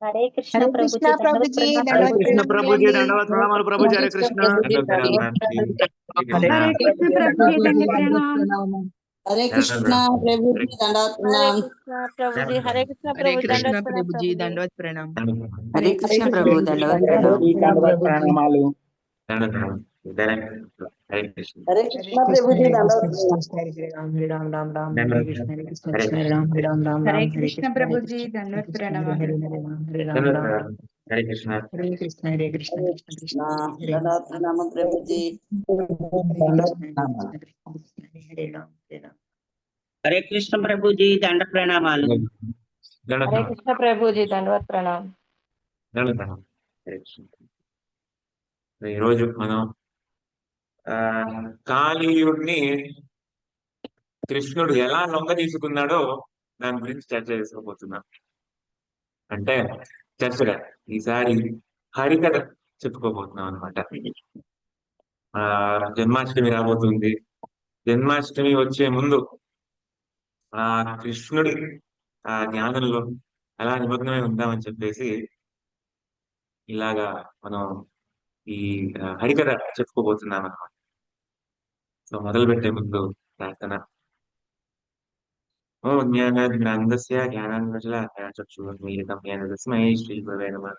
हरे कृष्ण हरे प्रभु कृष्णा जी, प्रभु दंडवत जी, प्रणाम हरे प्रभु दंडवत जी। कृष्ण प्रणाम प्रभु जी, करेंगे। दंडवत प्रणाम प्रभु जी, हरे कृष्ण प्रभु जी, दंडवत प्रणाम दंडवत श्री प्रणाम। कृष्ण हरे कृष्ण प्रभु जी, दंड प्रणाम। हरे कृष्णा प्रभु जी दंडवत हरे प्रणाम। कृष्ण प्रभु जी, हरे कृष्ण हरे प्रभु जी, कृष्ण दंडवत प्रणाम प्रभु जी, प्रभु जी। दंडवत प्रणाम। हरे हरे कृष्ण कृष्ण प्रभु प्रभु जी, दंडवत दंडवत प्रणाम। प्रणाम दंडवत प्रभु जी। प्रणामालु। हरे हरे कृष्णा प्रभु कृष्ण जी हरे दंडवत कृष्ण प्रणाम। कृष्ण हरे राम हरे राम राम राम हरे कृष्ण कृष्ण हरे राम हरे राम राम हरे राम हरे कृष्ण कृष्ण प्रभु जी, दंडवत कृष्ण प्रणाम। हरे हरे हरे राम हरे राम राम राम हरे कृष्ण हरे कृष्ण कृष्ण कृष्णा हरे दंडवत प्रणाम प्रभु जी। हरे कृष्ण कृष्ण हरे राम हरे राम। हरे कृष्ण प्रभु जी दंड प्रणामालु। हरे कृष्ण प्रभु जी, दंडवत प्रणाम। ఈ రోజు మనం కాళీయుడిని కృష్ణుడు ఎలా లొంగ తీసుకున్నాడో దాని గురించి చర్చ చేసుకోబోతున్నాం. అంటే చర్చగా ఈసారి హరికథ చెప్పుకోబోతున్నాం అనమాట. జన్మాష్టమి రాబోతుంది. జన్మాష్టమి వచ్చే ముందు ఆ కృష్ణుడి ఆ జ్ఞానంలో అలా నిమగ్నమై ఉందామని చెప్పేసి ఇలాగా మనం ఈ హరికథ చెప్పుకోబోతున్నాం అనమాట. సో మొదలు పెట్టే ముందు ప్రార్థన. ఓం జ్ఞానాగ్నందస్య జ్ఞానాంజలాకయ చక్షుర్మీలితం యేన తస్మై శ్రీ గురవే నమః.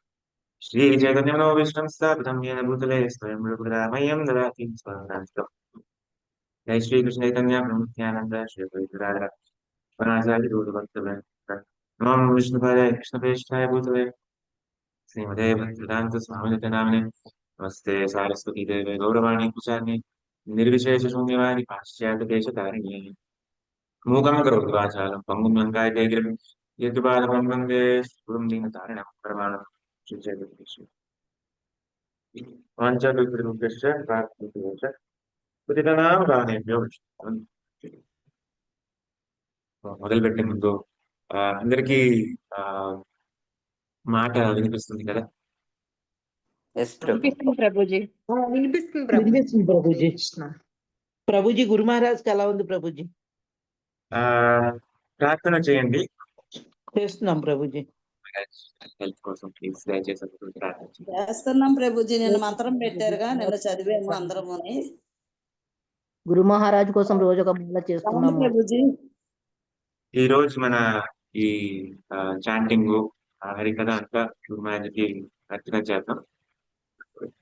శ్రీ చైతన్యమనో విష్ణుం స్థాపితం యేన భూతలే స్వయం రూపరామయం దదాతి స్వయంనాథం. జై శ్రీ కృష్ణ చైతన్య ప్రభు నిత్యానంద శ్రీ అద్వైత వనాచార్య భక్తవే నమో విష్ణుపాదాయ కృష్ణప్రేష్ఠాయ భూతలే శ్రీమతే భక్తివేదాంత స్వామినితే నామినే. నమస్తే సారస్వతీ దేవే గౌరవాణి కుచార్ని నిర్విశేష శూన్యవాది పాశ్చాత్య దేశకారిణి. మూకం కరోతి వాచాలం పంగుం లంకాయతే గిరిం యద్పాదపం వందే గురుం దీనతారిణం పరమాణం శ్రీచైతన్య వాంఛాకల్పతరుభ్యశ్చ ప్రార్థితుభ్యశ్చ ఉదితనామ గానేభ్యో మొదలుపెట్టే ముందు అందరికీ ఆ మాట వినిపిస్తుంది కదా? यस प्रभु। వినిపిస్తుంది ప్రభు जी। వినిపిస్తుంది ప్రభు. వినిపిస్తుంది ప్రభుజీ. కృష్ణ ప్రభుజీ గురు మహారాజ్ కి ఎలా ఉంది ప్రభుజీ? ఆ ప్రార్థన చేయండి. చేస్తున్నాం ప్రభుజీ. హెల్త్ కోసం ప్లీజ్ దయచేసి అందరూ ప్రార్థన చేయండి. చేస్తున్నాం ప్రభుజీ, నిన్న మంత్రం పెట్టారుగా, నిన్న చదివాము అందరముని. గురు మహారాజ్ కోసం రోజు ఒక మాల అవును చేస్తున్నాము. ప్రభుజీ. ఈ రోజు మన ఈ చాంటింగ్ హరికథ అంతా గురుమాజకి అర్చన చేద్దాం.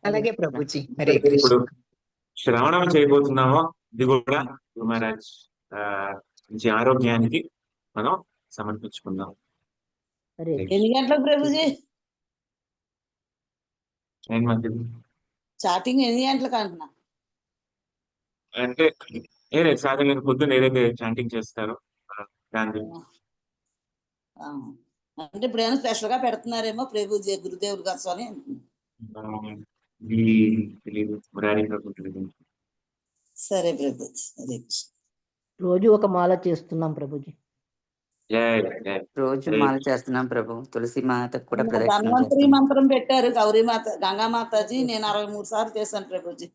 అలాగే ప్రభుజీ. హరే ఇప్పుడు కృష్ణ. శ్రవణం చేయబోతున్నామో ఇది కూడా గురు మహారాజ్ మంచి ఆరోగ్యానికి మనం సమర్పించుకుందాం. హరే ఎన్ని గంటలకు ప్రభుజీ ఏం మంచిది చాటింగ్? ఎన్ని గంటలకు అంటున్నా? అంటే సాధారణ పొద్దున్న ఏదైతే చాంటింగ్ చేస్తారో దాని గురించి. ఆ, అంటే ఇప్పుడు ఏమైనా స్పెషల్ గా పెడుతున్నారేమో ప్రభుజీ, గురుదేవుడు గారు అని. ఈ తెలియదు మురారి ప్రభు తెలియదు. సరే ప్రభుజీ, హరే కృష్ణ. రోజు ఒక మాల చేస్తున్నాం ప్రభుజీ. జై జై రోజు హరే మాల చేస్తున్నాం ప్రభు. తులసి మాతకు కూడా నిన్న ప్రదక్షిణం ధన్వంతరి చేస్తున్నాం. మంత్రం పెట్టారు గౌరీమాత, గంగామాతాజీ. నేను 63 సార్లు చేశాను ప్రభుజీ.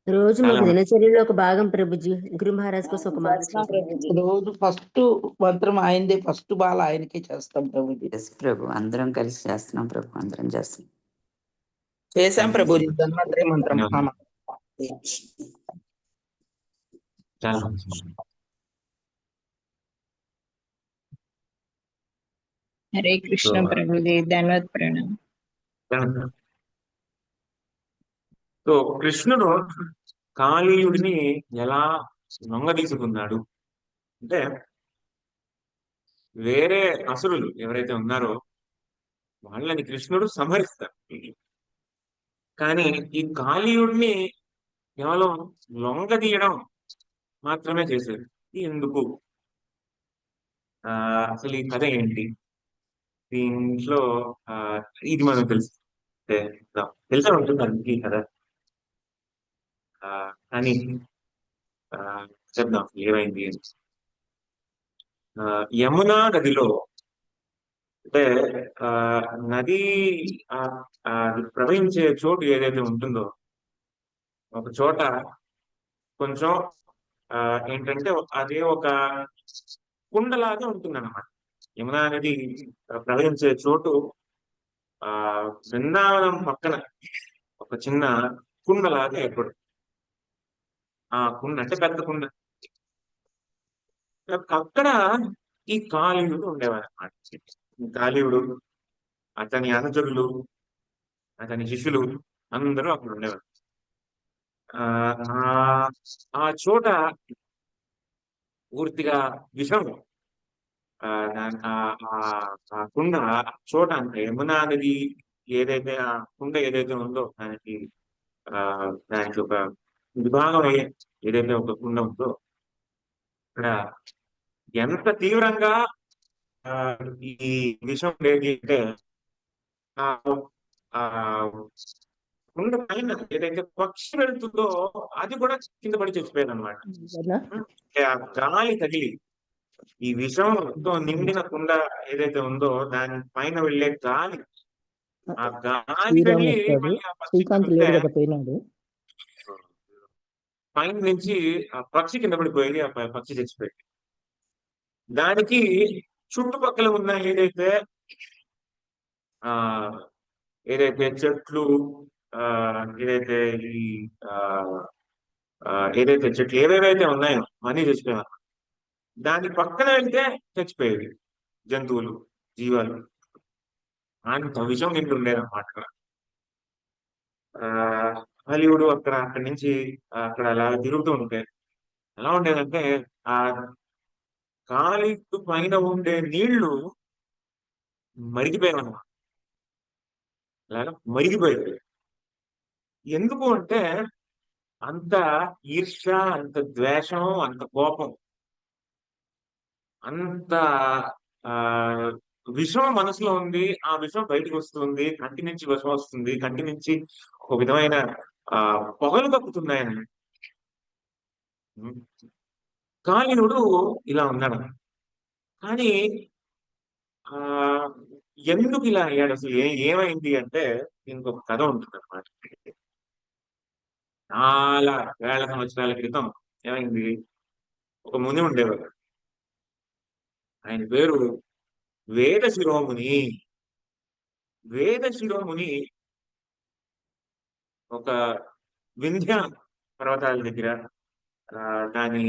రోజు చాలా మాకు దినచర్యలో ఒక భాగం ప్రభుజీ. గురు మహారాజ్ కోసం ఒక మాల చేస్తున్నాం చేస్తాం. ప్రభుజీ. రోజు ఫస్ట్ మంత్రం ఆయనదే, ఫస్ట్ బాల ఆయనకే చేస్తాం ప్రభుజీ. ఎస్ ప్రభు, అందరం కలిసి చేస్తున్నాం ప్రభు. అందరం చేస్తున్నాం. చేశాం ప్రభుజీ ధన్వంతరి మంత్రం. చాలా మంచి. हरे कृष्ण प्रभु जी, दंडवत प्रणाम। సో కృష్ణుడు కాళీయుడిని ఎలా లొంగ తీసుకున్నాడు అంటే, వేరే అసురులు ఎవరైతే ఉన్నారో వాళ్ళని కృష్ణుడు సంహరిస్తారు. కానీ ఈ కాళీయుడిని కేవలం లొంగ తీయడం మాత్రమే చేశారు. ఎందుకు? అసలు ఈ కథ ఏంటి దీంట్లో? ఇది మనం తెలిసే ఉంటుంది ఈ కథ. కానీ చెప్దాం ఏమైంది. యమునా నదిలో, అంటే నది ప్రవహించే చోటు ఏదైతే ఉంటుందో, ఒక చోట కొంచెం ఏంటంటే అదే ఒక కుండలాగా ఉంటుంది అన్నమాట. యమునా నది ప్రవహించే చోటు ఆ బృందావనం పక్కన ఒక చిన్న కుండలాగా ఏర్పడు. ఆ కుండ అంటే పెద్ద కుండ. అక్కడ ఈ కాళీయుడు ఉండేవాడు అన్నమాట. ఈ కాళీయుడు, అతని అనుచరులు, అతని శిష్యులు అందరూ అక్కడ ఉండేవారు. ఆ ఆ- ఆ చోట పూర్తిగా విషం. ఆ కుండ చోట అంటే యమునా నది ఏదైతే ఆ కుండ ఏదైతే ఉందో ఆ దానికి ఒక విభాగం ఏదైతే ఒక కుండ ఉందో ఇక్కడ ఎంత తీవ్రంగా ఆ ఈ విషం లేదు అంటే ఆ ఆ కుండ పైన ఏదైతే పక్షి వెళ్తుందో అది కూడా కింద పడి చచ్చిపోయారు అనమాట. ఆ గాలి తగిలి ఈ విషంతో నిండిన కుండ ఏదైతే ఉందో దాని పైన వెళ్ళే గాలి, ఆ గాలి వెళ్ళి మళ్ళీ ఆ పక్షి తగిలితే పైన నుంచి ఆ పక్షి కింద పడిపోయేది, ఆ పక్షి చచ్చిపోయింది. దానికి చుట్టుపక్కల ఉన్న ఆ ఏదైతే చెట్లు, ఆ ఏదైతే ఈ ఆ ఆ ఏదైతే చెట్లు ఏవేవైతే ఉన్నాయో అన్నీ చచ్చిపోయాయి. దాని పక్కన వెళ్తే చచ్చిపోయేవి జంతువులు, జీవాలు. అంత విషం నిండి ఉండేదన్నమాట అక్కడ. ఆ హాలీవుడ్ అక్కడి నుంచి అక్కడ అలా తిరుగుతూ ఉంటే ఎలా ఉండేదంటే ఆ కాలికి పైన ఉండే నీళ్లు మరిగిపోయావన్నమాట. అలాగా మరిగిపోయాయి. ఎందుకు అంటే అంత ఈర్ష్య, అంత ద్వేషం, అంత కోపం, అంత ఆ విషం మనసులో ఉంది. ఆ విషం బయటకు వస్తుంది, కంటి నుంచి విషం వస్తుంది, కంటి నుంచి ఒక విధమైన పొగలు కప్పుతున్నాయని. కాళీనుడు ఇలా ఉన్నాడు. కానీ ఆ ఎందుకు ఇలా అయ్యాడు, అసలు ఏమైంది అంటే దీనికి ఒక కథ ఉంటుంది అన్నమాట. చాలా వేల సంవత్సరాల క్రితం ఏమైంది, ఒక ముని ఉండేవాడు. ఆయన పేరు వేద శిరోముని. వేద శిరోముని ఒక వింధ్య పర్వతాల దగ్గర దాని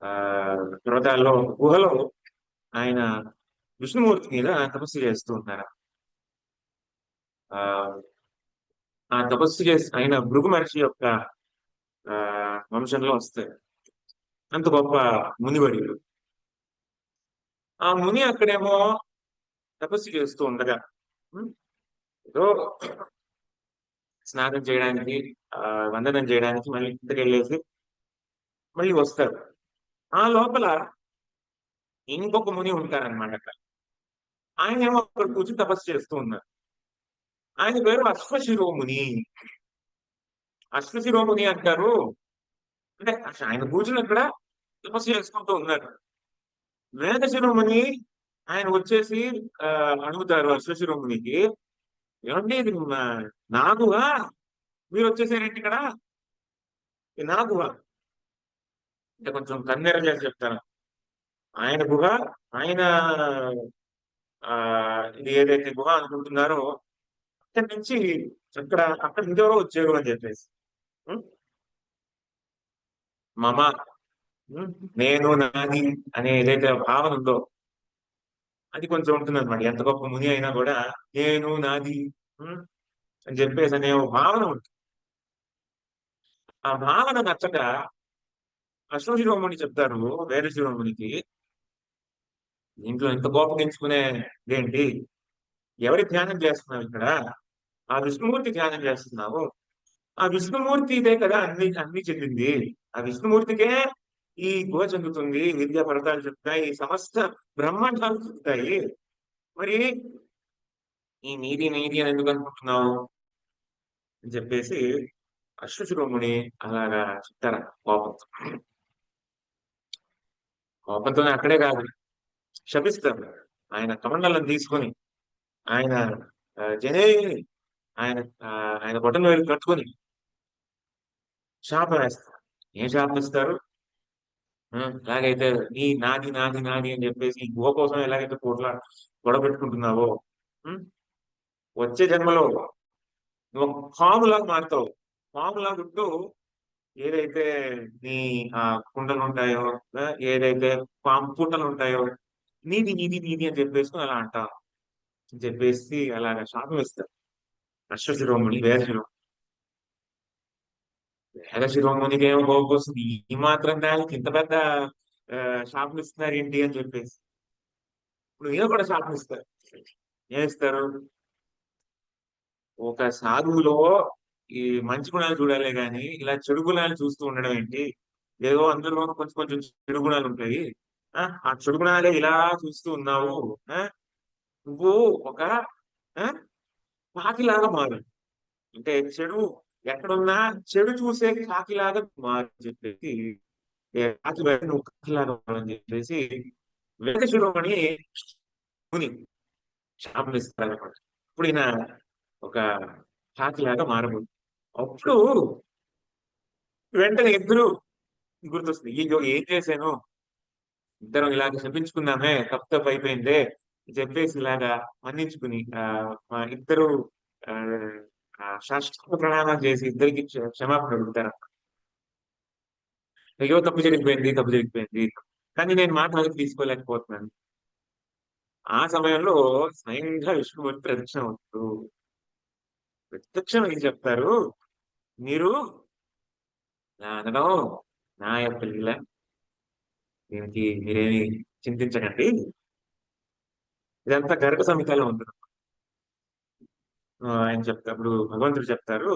ఆ పర్వతాల్లో గుహలో ఆయన విష్ణుమూర్తి మీద తపస్సు చేస్తూ ఉన్నారు. ఆ తపస్సు చేసి ఆయన భృగు మహర్షి యొక్క వంశంలో వస్తాయి. అంత గొప్ప మునివర్యుడు. ఆ ముని అక్కడేమో తపస్సు చేస్తూ ఉండగా ఏదో స్నానం చేయడానికి, వందనం చేయడానికి మళ్ళీ ఇంటికి వెళ్ళేసి మళ్ళీ వస్తారు. ఆ లోపల ఇంకొక ముని ఉంటారనమాట అక్కడ. ఆయన ఏమో అక్కడ కూర్చొని తపస్సు చేస్తూ ఉన్నారు. ఆయన పేరు అశ్వశిరోముని. అశ్వశిరోముని అంటారు. అంటే ఆయన కూర్చుని అక్కడ తపస్సు చేసుకుంటూ ఉన్నారు. వేద శిరోముని ఆయన వచ్చేసి అడుగుతారు అశ్వశిరోమునికి, ఏమండి ఇది నా గుహ, మీరు వచ్చేసారేంటి ఇక్కడ, నా గుహ అంటే కొంచెం కన్నెర చేసి చెప్తాను. ఆయన గుహ, ఆయన ఇది ఏదైతే గుహ అనుకుంటున్నారో అక్కడి నుంచి అక్కడ ఇంకెవరో వచ్చారు అని చెప్పేసి మమ, నేను నాది అనే ఏదైతే భావన ఉందో అది కొంచెం ఉంటుంది అనమాట. ఎంత గొప్ప ముని అయినా కూడా నేను నాది అని చెప్పేసి అనే భావన ఉంటుంది. ఆ భావన నచ్చక అశ్వశిరోముని చెప్తారు వేద శిరోమునికి, ఇంట్లో ఇంత కోపం ఎంచుకునేదేంటి, ఎవరి ధ్యానం చేస్తున్నావు ఇక్కడ, ఆ విష్ణుమూర్తి ధ్యానం చేస్తున్నావు. ఆ విష్ణుమూర్తి ఇదే కదా అన్ని చెందింది. ఆ విష్ణుమూర్తికే ఈ గుహ చెందుతుంది, విద్యా పర్వతాలు చెందుతాయి, సమస్త బ్రహ్మాండాలు చెందుతాయి. మరి ఈ నీది అని ఎందుకు అనుకుంటున్నావు అని చెప్పేసి అశ్వశిరోముని అలాగా చెప్తారా కోపంతోనే అక్కడే కాదు, శపిస్తారు. ఆయన కమండలం తీసుకొని ఆయన జనే ఆయన ఆయన బొట్టను వెళ్ళి కట్టుకొని శాపం వేస్తారు. ఏం శాపం ఇస్తారు, ఎలాగైతే నాది నాది నాది అని చెప్పేసి ఈ గుహ కోసం ఎలాగైతే గొడవ పెట్టుకుంటున్నావో, ఉం? వచ్చే జన్మలో నువ్వు ఒక పాములాగా మారుతావు. పాములాగా ఉంటూ ఏదైతే నీ ఆ కుండలు ఉంటాయో, ఏదైతే పాము పుట్టలు ఉంటాయో, నీది నీది నీది అని చెప్పేసి అలా అంటావు అని చెప్పేసి అలాగా శాపం ఇస్తారు అశ్వశిరోముని వేద శిరోమునికి ఏమో కోపం వస్తుంది. ఈ మాత్రం దానికి ఇంత పెద్ద శాపం ఇస్తున్నారు ఏంటి అని చెప్పేసి. ఇప్పుడు ఈయన కూడా శాపం ఇస్తారు. ఏమిస్తారు? ఒక సాధువులో ఈ మంచి గుణాలు చూడాలే గాని ఇలా చెడు గుణాలు చూస్తూ ఉండడం ఏంటి? ఏదో అందులోనూ కొంచెం కొంచెం చెడు గుణాలు ఉంటాయి. ఆ చెడు గుణాలే ఇలా చూస్తూ ఉన్నావు. నువ్వు ఒక కాకిలాగా మారు. అంటే చెడు ఎక్కడున్నా చెడు చూసే కాకిలాగా మారు చెప్పేసి, కాకి బయట నువ్వు కాకిలాగా మారు అని చెప్పేసి వేద శిరోమణి ముని శాపం ఇస్తారన్నమాట. ఇప్పుడు ఈయన ఒక కాకిలాగా మారబోతుంది. అప్పుడు వెంటనే ఇద్దరు గుర్తొస్తుంది, అయ్యో ఏం చేశాను, ఇద్దరం ఇలాగ శపించుకున్నామే, తప్పు అయిపోయిందే చెప్పేసి ఇలాగా మన్నించుకుని మా ఇద్దరు శాస్త్ర ప్రణామాలు చేసి ఇద్దరికి క్షమాపణ అడుగుతారు. అయ్యో తప్పు జరిగిపోయింది, కానీ నేను మాట వాళ్ళకి తీసుకోలేకపోతున్నాను. ఆ సమయంలో స్వయంగా విష్ణుమూర్తి ప్రదక్షిణ అవుతూ ప్రత్యక్షం ఏం చెప్తారు, మీరు అనడం నా యొక్క లీల, దీనికి మీరేమి చింతించకండి. ఇదంతా గర్భ సంహితలో ఉంటుంది. ఆయన చెప్తారు, భగవంతుడు చెప్తారు,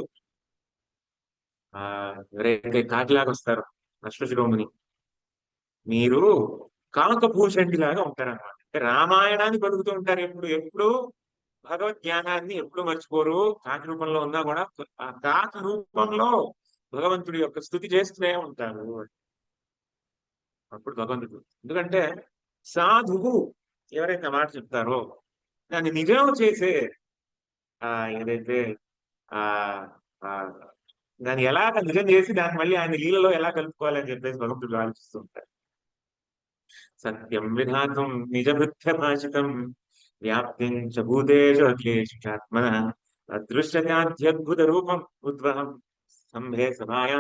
ఎవరైతే కాకిలాగా వస్తారో అశ్వశిరోముని, మీరు కాకభూషణి లాగా ఉంటారన్నమాట. అంటే రామాయణాన్ని పలుకుతూ ఉంటారు. ఎప్పుడు భగవద్ జ్ఞానాన్ని ఎప్పుడు మర్చిపోరు. కాకి రూపంలో ఉన్నా కూడా ఆ కాకి రూపంలో భగవంతుడి యొక్క స్తుతి చేస్తూనే ఉంటారు. అప్పుడు భగవంతుడు, ఎందుకంటే సాధువు ఎవరైతే మాట చెప్తారో దాన్ని నిజం చేసే ఏదైతే ఆ దాన్ని ఎలాగ నిజం చేసి దాన్ని మళ్ళీ ఆయన లీలలో ఎలా కలుపుకోవాలని చెప్పేసి భగవంతుడు ఆలోచిస్తూ ఉంటారు. సత్యం విధాతం నిజభృత్య భాషితం వ్యాప్తిం చ భూతేషు అఖిలేషాత్మన అదృశ్యత్యద్భుత రూపం ఉద్వహం సంభే సభాయా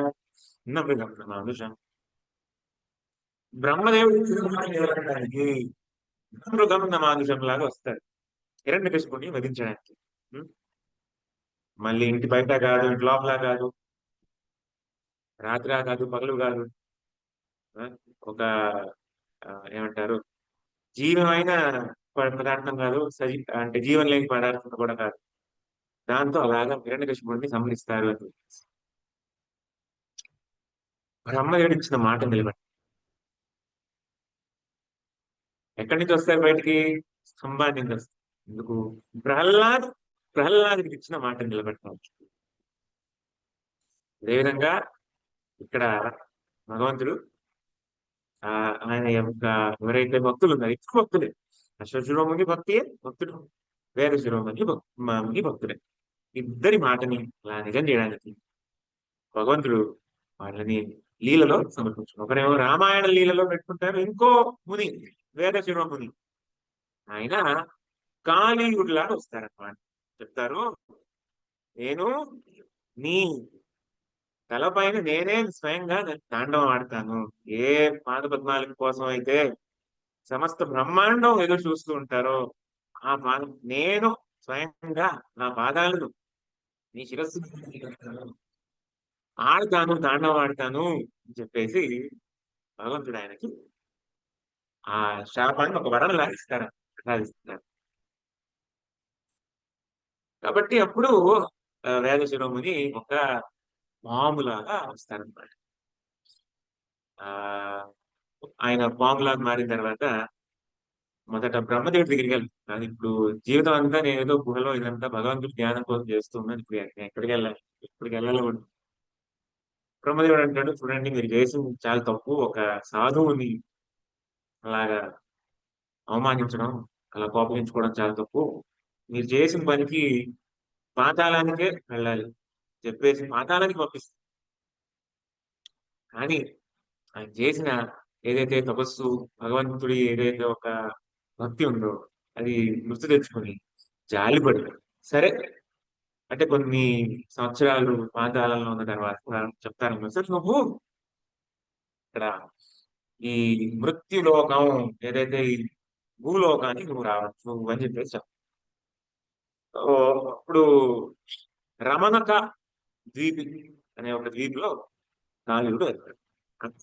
న మృగం మానుషం. బ్రహ్మదేవుడికి మృగం మానుషం లాగా వస్తారు హిరణ్యకశిపుని వధించడానికి. మళ్ళీ ఇంటి బయట కాదు, ఇంటి లోపల కాదు, రాత్రి కాదు, పగలు కాదు, ఒక ఏమంటారు జీవమైన పదార్థం కాదు, అంటే జీవం లేని పదార్థం కూడా కాదు. దాంతో అలాగా హిరణ్యకశిపుడిని సంహరిస్తారు అని బ్రహ్మదేవుడు ఇచ్చిన మాట నిలబడి ఎక్కడి నుంచి వస్తారు బయటికి? స్తంభాన్ని నుంచి వస్తారు. ఎందుకు? ప్రహ్లాదుడికి ఇచ్చిన మాట నిలబెడతాం. అదేవిధంగా ఇక్కడ భగవంతుడు ఆయన యొక్క ఎవరైతే భక్తులు ఉన్నారు, ఎక్కువ భక్తులే, అశ్వశిరోముని భక్తుడు, వేద శిరోమణి ముని భక్తుడే. ఇద్దరి మాటని అలా నిజం చేయడానికి భగవంతుడు వాళ్ళని లీలలో సమర్పించారు. ఒకరేమో రామాయణ లీలలో పెట్టుకుంటారు, ఇంకో ముని వేద శిరోముని ఆయన కాళీయుడిలాగా వస్తారన్నమాట. చెప్తారు, నేను నీ తలపైన నేనే స్వయంగా తాండవం ఆడతాను. ఏ పాద పద్మాల కోసం అయితే సమస్త బ్రహ్మాండం ఎదురు చూస్తూ ఉంటారో ఆ పాదం నేను స్వయంగా నా పాదాలను నీ శిరస్సు ఆడతాను, తాండవం ఆడతాను అని చెప్పేసి భగవంతుడు ఆయనకి ఆ శాపాన్ని ఒక వరంలా ఇస్తారు. కాబట్టి అప్పుడు వేద శిరోముని ఒక పాములాగా వస్తారనమాట. ఆయన పాములాగా మారిన తర్వాత మొదట బ్రహ్మదేవుడి దగ్గరికి వెళ్తాను. ఇప్పుడు జీవితం అంతా నేను ఏదో గుహలో ఇదంతా భగవంతుడి ధ్యానం కోసం చేస్తున్నాను, ఇప్పుడు ఎక్కడికి వెళ్ళాలి. బ్రహ్మదేవుడు అంటాడు, చూడండి మీరు చేసింది చాలా తప్పు. ఒక సాధువుని అలాగా అవమానించడం, అలా కోపగించుకోవడం చాలా తప్పు. మీరు చేసిన పనికి పాతాళానికే వెళ్ళాలి చెప్పేసి పాతాళానికి పంపిస్తారు. కానీ ఆయన చేసిన ఏదైతే తపస్సు, భగవంతుడి ఏదైతే ఒక భక్తి ఉందో అది గుర్తు తెచ్చుకొని జాలిపడి, సరే అంటే కొన్ని సంవత్సరాలు పాతాళంలో ఉన్న తర్వాత చెప్తాను సార్, నువ్వు ఇక్కడ ఈ మృత్యులోకం ఏదైతే ఈ భూలోకానికి నువ్వు రావచ్చు అని చెప్పేసి అప్పుడు రమణక ద్వీపి అనే ఒక ద్వీపిలో కాళీయుడు వెళ్తాడు.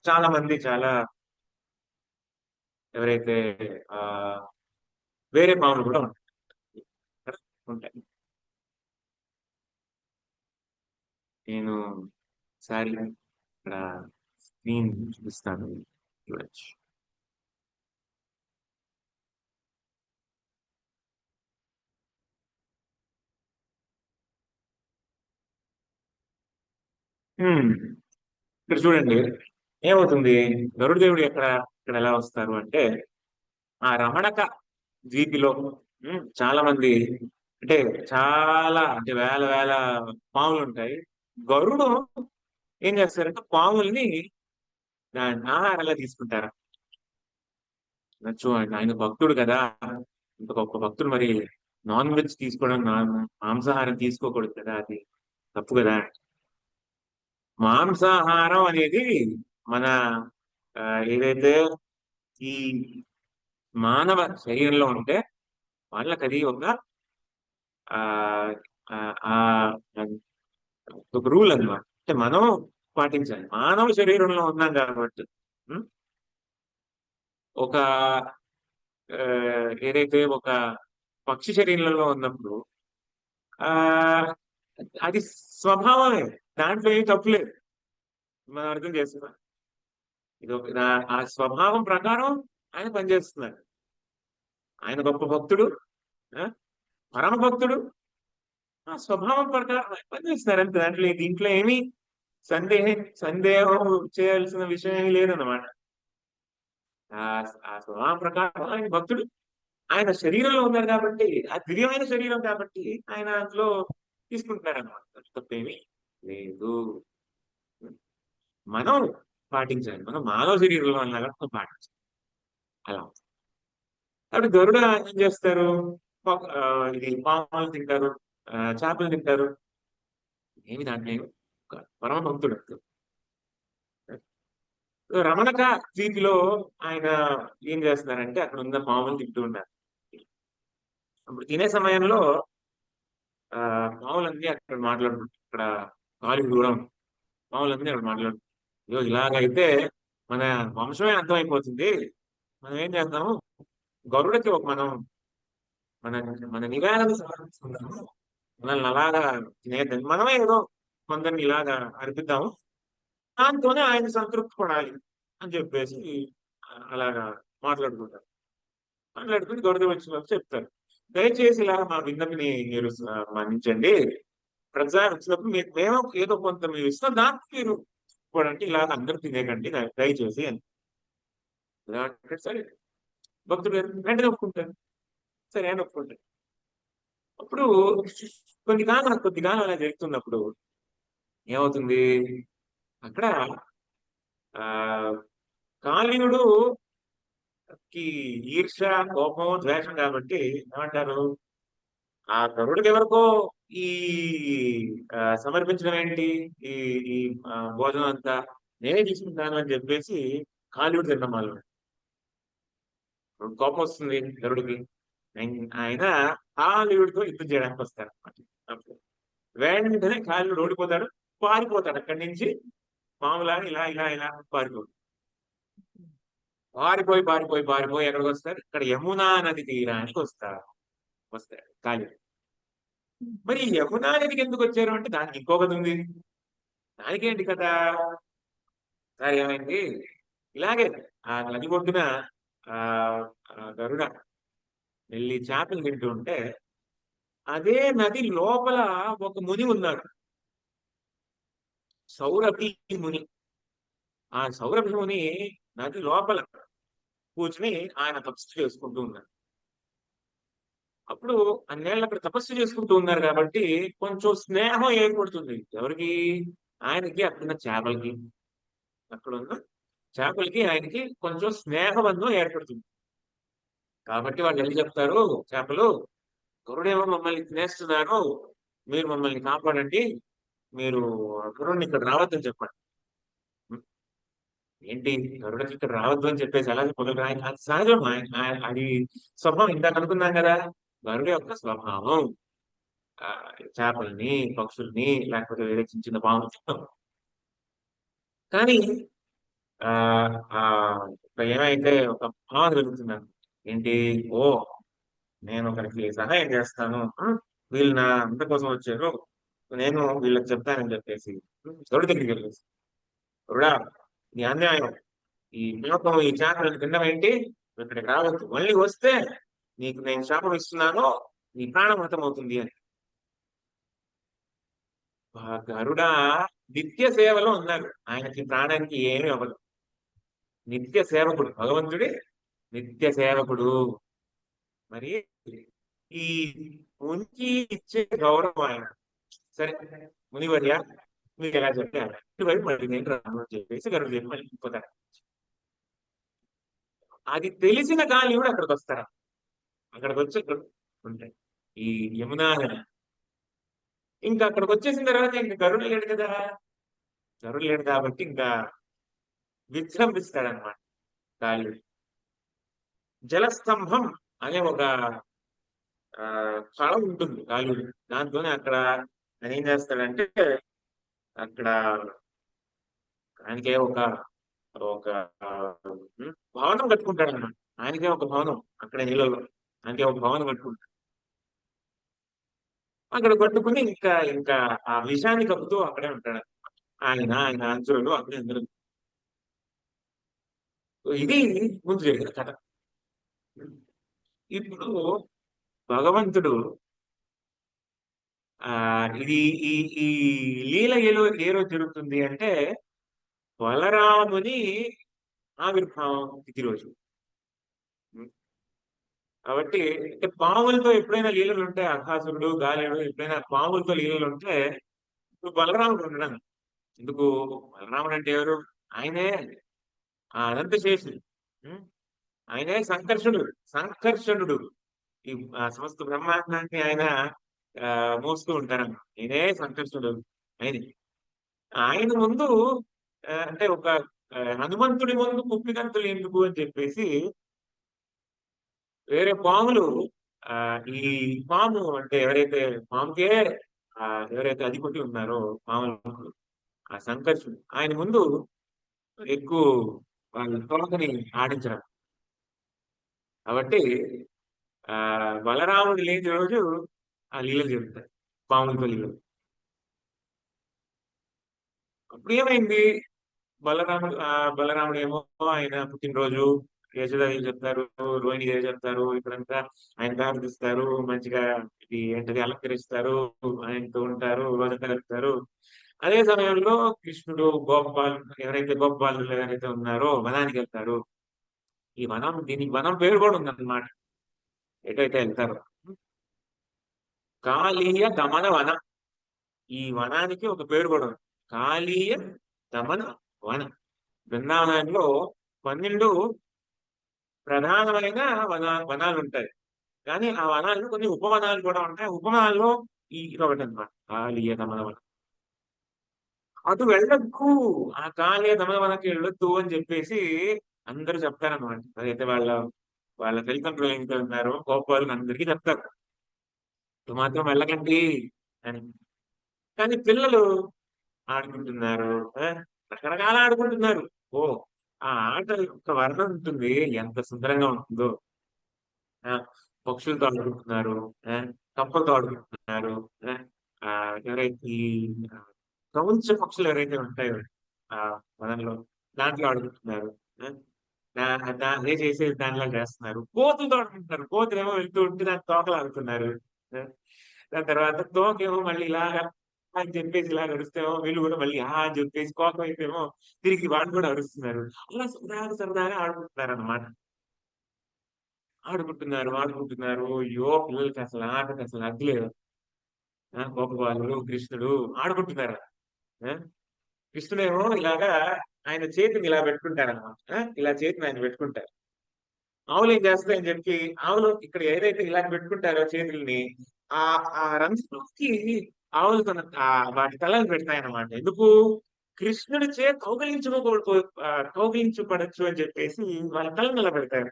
చాలా మంది ఎవరైతే ఆ వేరే పాములు కూడా ఉంటాయి. నేను ఒకసారి ఇక్కడ స్క్రీన్ చూపిస్తాను, చూడొచ్చు. ఇక్కడ చూడండి ఏమవుతుంది, గరుడదేవుడు ఇక్కడ ఎలా వస్తారు అంటే ఆ రమణక ద్వీపిలో చాలా మంది అంటే వేల వేల పాములు ఉంటాయి. గరుడు ఏం చేస్తారంటే పాముల్ని దాని ఆహారంగా తీసుకుంటారా. చూడండి, ఆయన భక్తుడు కదా, ఇంత గొప్ప భక్తుడు, మరి నాన్ వెజ్ తీసుకోవడం, మాంసాహారం తీసుకోకూడదు కదా, అది తప్పు కదా. మాంసాహారం అనేది మన ఏదైతే ఈ మానవ శరీరంలో ఉంటే వాళ్ళకి అది ఒక రూల్ అన్నమాట. అంటే మనం పాటించాలి. మానవ శరీరంలో ఉన్నాం కాబట్టి ఒక ఏదైతే ఒక పక్షి శరీరంలో ఉన్నప్పుడు అది స్వభావమే, దాంట్లో ఏం తప్పులేదు, మనం అర్థం చేస్తున్నాం. ఇది ఆ స్వభావం ప్రకారం ఆయన పనిచేస్తున్నారు. ఆయన గొప్ప భక్తుడు, పరమ భక్తుడు, ఆ స్వభావం ప్రకారం పనిచేస్తున్నారు అంతే. దీంట్లో ఏమీ సందేహం చేయాల్సిన విషయం ఏమీ లేదన్నమాట. ఆ స్వభావం ప్రకారం ఆయన భక్తుడు, ఆయన శరీరంలో ఉన్నారు కాబట్టి, ఆ దివ్యమైన శరీరం కాబట్టి ఆయన అందులో తీసుకుంటున్నారు అన్నమాట. తప్పేమీ లేదు. మనం పాటించాలి, మనం మానవ శరీరంలో ఉన్నా కాబట్టి మనం పాటించాలి. అలా కాబట్టి గరుడ ఏం చేస్తారు, ఇది పాములు తింటారు, చేపలు తింటారు, ఏమి దాంట్లో పరమ భక్తుడు. రమణక ద్వీపిలో ఆయన ఏం చేస్తున్నారంటే అక్కడ ఉన్న పాములు తింటూ ఉన్నారు. అప్పుడు తినే సమయంలో పాములన్నీ అక్కడ మాట్లాడుకుంటారు. ఇక్కడ కాళీయుడు కూడా పాములన్నీ అక్కడ మాట్లాడుకుంటారు. అయ్యో, ఇలాగైతే మన వంశమే అర్థమైపోతుంది, మనం ఏం చేద్దాము, గరుడకి మన నివేదన సమర్పిస్తున్నాము, మనల్ని అలాగా తినేద్దాం, మనమే ఏదో కొందరిని ఇలాగా అర్పిద్దాము, దాంతోనే ఆయన సంతృప్తి పడాలి అని చెప్పేసి అలాగా మాట్లాడుకుని గరుడు వచ్చినప్పుడు చెప్తారు, దయచేసి ఇలా మా విన్నపిని మీరు మన్నించండి, ప్రతిసారి వచ్చినప్పుడు మేము ఏదో కొంత మీరు ఇస్తాం, దాంట్లో మీరు అంటే ఇలా అందరూ తినేకండి దయచేసి అని. సరే భక్తుడు వెంటనే ఒప్పుకుంటారు, సరే అని ఒప్పుకుంటారు. అప్పుడు కొద్దిగానం అలా జరుగుతున్నప్పుడు ఏమవుతుంది, అక్కడ కాళీయుడు ఈర్ష, కోపం, ద్వేషం కాబట్టి ఏమంటారు, ఆ గరుడికి ఎవరికో ఈ సమర్పించడం ఏంటి, ఈ భోజనం అంతా నేనే తీసుకుంటాను అని చెప్పేసి కాళీయుడు తినడం వాళ్ళు. కోపం వస్తుంది గరుడికి, ఆయన కాళీయుడితో యుద్ధం చేయడానికి వస్తారు. వెంటనే కాళీయుడు ఓడిపోతాడు, పారిపోతాడు అక్కడి నుంచి, మామూలుగా ఇలా పారిపోయి ఎక్కడికి వస్తారు, ఇక్కడ యమునా నది తీరానికి వస్తాడు కాళీయుడు. మరి యమునా నదికి ఎందుకు వచ్చారు అంటే దానికి ఇంకో కథ ఉంది. దానికేంటి కదా, సరే ఏమైంది, ఇలాగే ఆ నది ఒడ్డున గరుడ వెళ్ళి చేపలు తింటూ ఉంటే అదే నది లోపల ఒక ముని ఉన్నాడు, సౌరభి ముని. ఆ సౌరభి ముని నది లోపల కూర్చుని ఆయన తపస్సు చేసుకుంటూ ఉన్నారు. అప్పుడు అన్నేళ్ళు అక్కడ తపస్సు చేసుకుంటూ ఉన్నారు కాబట్టి కొంచెం స్నేహం ఏర్పడుతుంది ఎవరికి, ఆయనకి అక్కడున్న చేపలకి, అక్కడున్న చేపలకి ఆయనకి కొంచెం స్నేహబంధం ఏర్పడుతుంది. కాబట్టి వాళ్ళు వెళ్ళి చెప్తారు, చేపలు గరుడేమో మమ్మల్ని తినేస్తున్నారు, మీరు మమ్మల్ని కాపాడండి, మీరు గరుడిని ఇక్కడ రావద్దని చెప్పండి. ఏంటి గరుడికి ఇక్కడ రావద్దు అని చెప్పేసి ఎలా చెప్పగలరు? ఆయన అది సహజం, అది స్వభావం. ఇందాక అనుకున్నాం కదా, గరుడు యొక్క స్వభావం ఆ, చేపల్ని, పక్షుల్ని, లేకపోతే వేరే చిన్న చిన్న పాములు తినడం. కానీ ఆ ఆ ఇక్కడ ఏమైతే ఒక భావన కలుగుతున్నాను ఏంటి, ఓ నేను ఒకరికి సహాయం చేస్తాను, వీళ్ళు నా అంత కోసం వచ్చారు, నేను వీళ్ళకి చెప్తానని చెప్పేసి గరుడి దగ్గరికి వెళ్ళేసి, గరుడా నీ అన్యాయం, ఈ పాపం ఈ చేపలను తినడం ఏంటి, నువ్వు ఇక్కడికి రావద్దు, మళ్ళీ వస్తే నీకు నేను శాపం ఇస్తున్నాను, నీ ప్రాణం హతమవుతుంది అని. ఆ గరుడ నిత్య సేవలో ఉన్నారు, ఆయనకి ప్రాణానికి ఏమీ అవ్వదు. నిత్య సేవకుడు, భగవంతుడి నిత్య సేవకుడు. మరి ఈ మునికి ఇచ్చే గౌరవం ఆయన. సరే మునివర్య మీరు ఎలా చెప్పారు, ఇటువైపు మళ్ళీ నేను రాను అని చెప్పేసి గరుడు చెప్పి మళ్ళీ వెళ్ళిపోతారు. అది తెలిసిన గాలివుడు అక్కడికి వస్తారా, అక్కడికి వచ్చి ఉంటాయి ఈ యమునా నది. ఇంకా అక్కడికి వచ్చేసిన తర్వాత ఇంకా గరుడు లేడు కదా, గరుడు లేడు కాబట్టి ఇంకా విజృంభిస్తాడనమాట గాలివుడు. జలస్తంభం అనే ఒక కళ ఉంటుంది గాలివుడు, దాంతోనే అక్కడ ఆయన ఏం చేస్తాడంటే అక్కడ ఆయనకే ఒక ఒక భవనం కట్టుకుంటాడు అన్నమాట. ఆయనకే ఒక భవనం అక్కడ నీళ్ళలో, ఆయనకే ఒక భవనం కట్టుకుంటాడు. అక్కడ కట్టుకుని ఇంకా ఇంకా ఆ విషాన్ని కప్పుతూ అక్కడే ఉంటాడు ఆయన, ఆయన అంచులు అక్కడే అందరూ. ఇది ముందు జరిగిన కథ. ఇప్పుడు భగవంతుడు ఇది ఈ ఈ లీల ఏ రోజు జరుగుతుంది అంటే బలరాముని ఆవిర్భావం తిథి రోజు. కాబట్టి అంటే పాములతో ఎప్పుడైనా లీలలు ఉంటే, అఘాసురుడు గాలిడు ఎప్పుడైనా పాములతో లీలలు ఉంటే ఇప్పుడు బలరాముడు ఉండడం ఎందుకు? బలరాముడు అంటే ఎవరు? ఆయనే ఆ అనంత శేషుడు, ఆయనే సంకర్షణుడు. ఈ సమస్త బ్రహ్మాండాన్ని ఆయన మోస్తూ ఉంటారు. ఆయనే సంకర్షణుడు. ఆయన ముందు అంటే ఒక హనుమంతుడి ముందు కుప్పిగంతులు ఎందుకు అని చెప్పేసి వేరే పాములు ఈ పాము అంటే ఎవరైతే పాముకే ఎవరైతే అధిపతి ఉన్నారో పాములకు ఆ సంకర్షుడు, ఆయన ముందు ఎక్కువ వాళ్ళ తోకని ఆడించడం. కాబట్టి బలరాముడు లేని రోజు ఆ లీలలు జరుగుతాయి, పాములతో లీలలు. అప్పుడు ఏమైంది, బలరాముడు ఏమో ఆయన పుట్టినరోజు యశోదాదేవి చెప్తారు, రోహిణి దేవి చెప్తారు, ఇక్కడంతా ఆయన ప్రార్థిస్తారు, మంచిగా ఇది ఏంటది అలంకరిస్తారు, ఆయనతో ఉంటారు, రోజంతా గడుపుతారు. అదే సమయంలో కృష్ణుడు ఎవరైతే గోపాలు ఎవరైతే ఉన్నారో వనానికి వెళ్తారు. ఈ వనం, దీనికి వనం పేరు కూడా ఉందన్నమాట, ఎటైతే వెళ్తారు కాళీయ దమన వనం. ఈ వనానికి ఒక పేరు కూడా ఉంది, కాళీయ దమన వనం. బృందావనంలో 12 ప్రధానమైన వనాలు ఉంటాయి, కానీ ఆ వనాల్లో కొన్ని ఉపవనాలు కూడా ఉంటాయి. ఉపవనాల్లో ఇది ఒకటి అనమాట, కాళీయ దమన వనం. అటు వెళ్ళొద్దు, ఆ కాళీయ దమన వనకి వెళ్ళొద్దు అని చెప్పేసి అందరూ చెప్తారనమాట. అదైతే వాళ్ళ తల్లిదండ్రులు ఏం ఉన్నారో గోపాలు అందరికీ చెప్తారు, ఇటు మాత్రం వెళ్ళకండి అని. కానీ పిల్లలు ఆడుకుంటున్నారు, రకరకాల ఆడుకుంటున్నారు. ఓ ఆ ఆట యొక్క వర్ణం ఉంటుంది, ఎంత సుందరంగా ఉంటుందో. పక్షులతో ఆడుకుంటున్నారు, కప్పలతో ఆడుకుంటున్నారు, ఎవరైతే ఈ ప్రపంచ పక్షులు ఎవరైతే ఉంటాయో ఆ వనంలో దాంట్లో ఆడుకుంటున్నారు. అదే చేసేది దానిలా చేస్తున్నారు. కోతులతో ఆడుకుంటున్నారు, కోతులు ఏమో వెళ్తూ ఉంటే దాని తోకలు ఆడుతున్నారు. దాని తర్వాత తోకేమో మళ్ళీ ఇలాగా అని చెప్పేసి ఇలా అరుస్తేమో వీళ్ళు కూడా మళ్ళీ అని చెప్పేసి కోపం అయితేమో తిరిగి వాళ్ళు కూడా అరుస్తున్నారు. అలా సరదాగా ఆడుకుంటున్నారు అన్నమాట. ఆడుకుంటున్నారు. అయ్యో పిల్లలకి అసలు ఆటకి అసలు అగ్గులేదు. గోపబాలుడు కృష్ణుడు ఆడుకుంటున్నారు. కృష్ణుడేమో ఇలాగా ఆయన చేతిని ఇలా పెట్టుకుంటారనమాట. ఇలా చేతిని ఆయన పెట్టుకుంటారు. ఆవులు ఏం చేస్తాయని చెప్పి ఆవులు ఇక్కడ ఏదైతే ఇలా పెట్టుకుంటారో చేతుల్ని ఆ ఆ రంధ్రంలోకి ఆవులు వాటి తలలు పెడతాయన్నమాట. ఎందుకు? కృష్ణుడి చే కౌగిలించబడచ్చు అని చెప్పేసి వాళ్ళ తల నిలబెడతారు.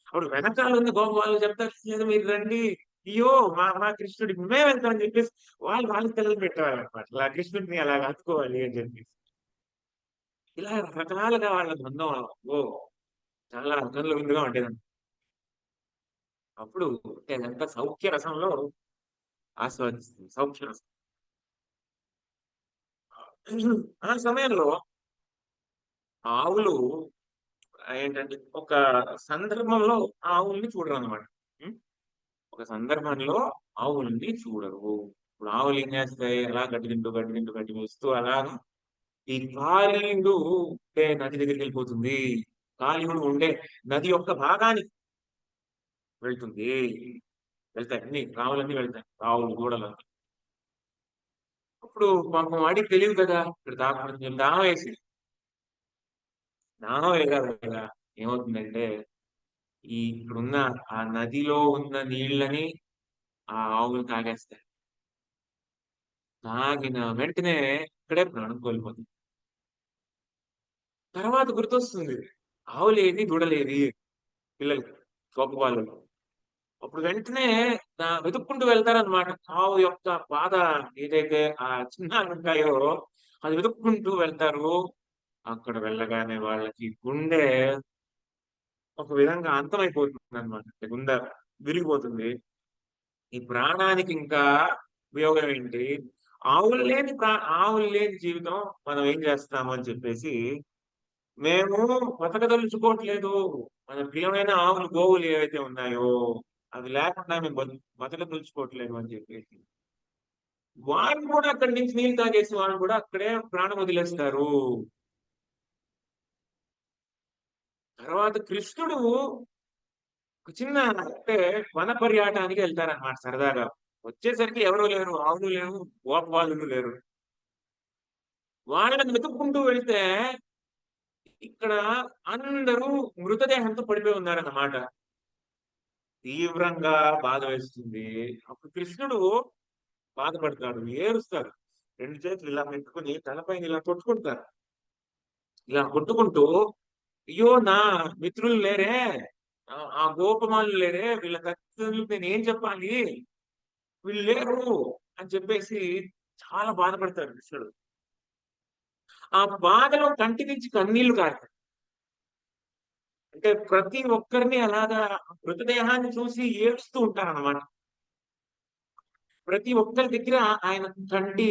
అప్పుడు వెనకాల ఉన్న గోప వాళ్ళు చెప్తారు, లేదు మీరు రండి, అయ్యో మా కృష్ణుడికి మేమే వెళ్తామని చెప్పేసి వాళ్ళ తలలు పెట్టేవాళ్ళు అనమాట. అలా కృష్ణుడిని అలా హత్తుకోవాలి అని చెప్పేసి ఇలా రకరకాలుగా వాళ్ళ బంధం చాలా కనుల విందుగా ఉండేదండి. అప్పుడు అదంతా సౌఖ్య రసంలో ఆస్వాదిస్తుంది. సౌఖ్య రసం. ఆ సమయంలో ఆవులు ఏంటంటే ఒక సందర్భంలో ఆవుల్ని చూడరు అనమాట. ఒక సందర్భంలో ఆవుల్ని చూడరు. ఇప్పుడు ఆవులు ఏం చేస్తాయి? అలా గడ్డి వేస్తూ అలాగా ఈ కాళీయుడు ఉండే నది దగ్గరికి వెళ్ళిపోతుంది. కాళీయుడు ఉండే నది యొక్క భాగానికి వెళ్తుంది. వెళ్తాయి అన్ని ఆవులన్నీ వెళ్తాయి. ఆవులు దూడలు. అప్పుడు పాపం వాడికి తెలియదు కదా ఇక్కడ దాని దాహం వేసి దాహం వేయగలదు కదా. ఏమవుతుందంటే ఇక్కడున్న ఆ నదిలో ఉన్న నీళ్ళని ఆ ఆవులు తాగేస్తాయి. తాగిన వెంటనే ఇక్కడే ప్రాణం కోల్పోతుంది. తర్వాత గుర్తొస్తుంది, ఆవులేది దూడలేది పిల్లలు గోపబాలు. అప్పుడు వెంటనే వెతుక్కుంటూ వెళ్తారనమాట. ఆవు యొక్క పాద ఏదైతే ఆ చిహ్నాలు ఉంటాయో అది వెతుక్కుంటూ వెళ్తారు. అక్కడ వెళ్ళగానే వాళ్ళకి గుండె ఒక విధంగా అంతమైపోతుంది అనమాట. గుండె విరిగిపోతుంది. ఈ ప్రాణానికి ఇంకా ఉపయోగం ఏంటి? ఆవులు లేని జీవితం మనం ఏం చేస్తాము అని చెప్పేసి మేము బతకదలుచుకోవట్లేదు. మన ప్రియమైన ఆవులు గోవులు ఏవైతే ఉన్నాయో అవి లేకుండా మేము బతకదలుచుకోవట్లేదు అని చెప్పేసి వాళ్ళు కూడా అక్కడి నుంచి నీళ్ళు తాగేసి వాళ్ళు కూడా అక్కడే ప్రాణం వదిలేస్తారు. తర్వాత కృష్ణుడు ఒక చిన్న అంటే వన పర్యాటానికి వెళ్తారనమాట సరదాగా. వచ్చేసరికి ఎవరు లేరు, ఆవులు లేవు, గోపవాళ్ళు లేరు. వాళ్ళని వెతుక్కుంటూ వెళ్తే ఇక్కడ అందరూ మృతదేహంతో పడిపోయి ఉన్నారన్నమాట. తీవ్రంగా బాధ వేస్తుంది. అప్పుడు కృష్ణుడు బాధపడతాడు, ఏడుస్తాడు. 2 చేతులు ఇలా పెట్టుకుని తలపైన ఇలా కొట్టుకుంటారు. ఇలా కొట్టుకుంటూ అయ్యో నా మిత్రులు లేరే, ఆ గోపమాలు లేరే, వీళ్ళ కథలు నేను ఏం చెప్పాలి, వీళ్ళు లేరు అని చెప్పేసి చాలా బాధపడతాడు కృష్ణుడు. ఆ బాధలో కంటి నుంచి కన్నీళ్లు కారుతాయి. అంటే ప్రతి ఒక్కరిని అలాగా మృతదేహాన్ని చూసి ఏడుస్తూ ఉంటారన్నమాట. ప్రతి ఒక్కరి దగ్గర ఆయన కంటి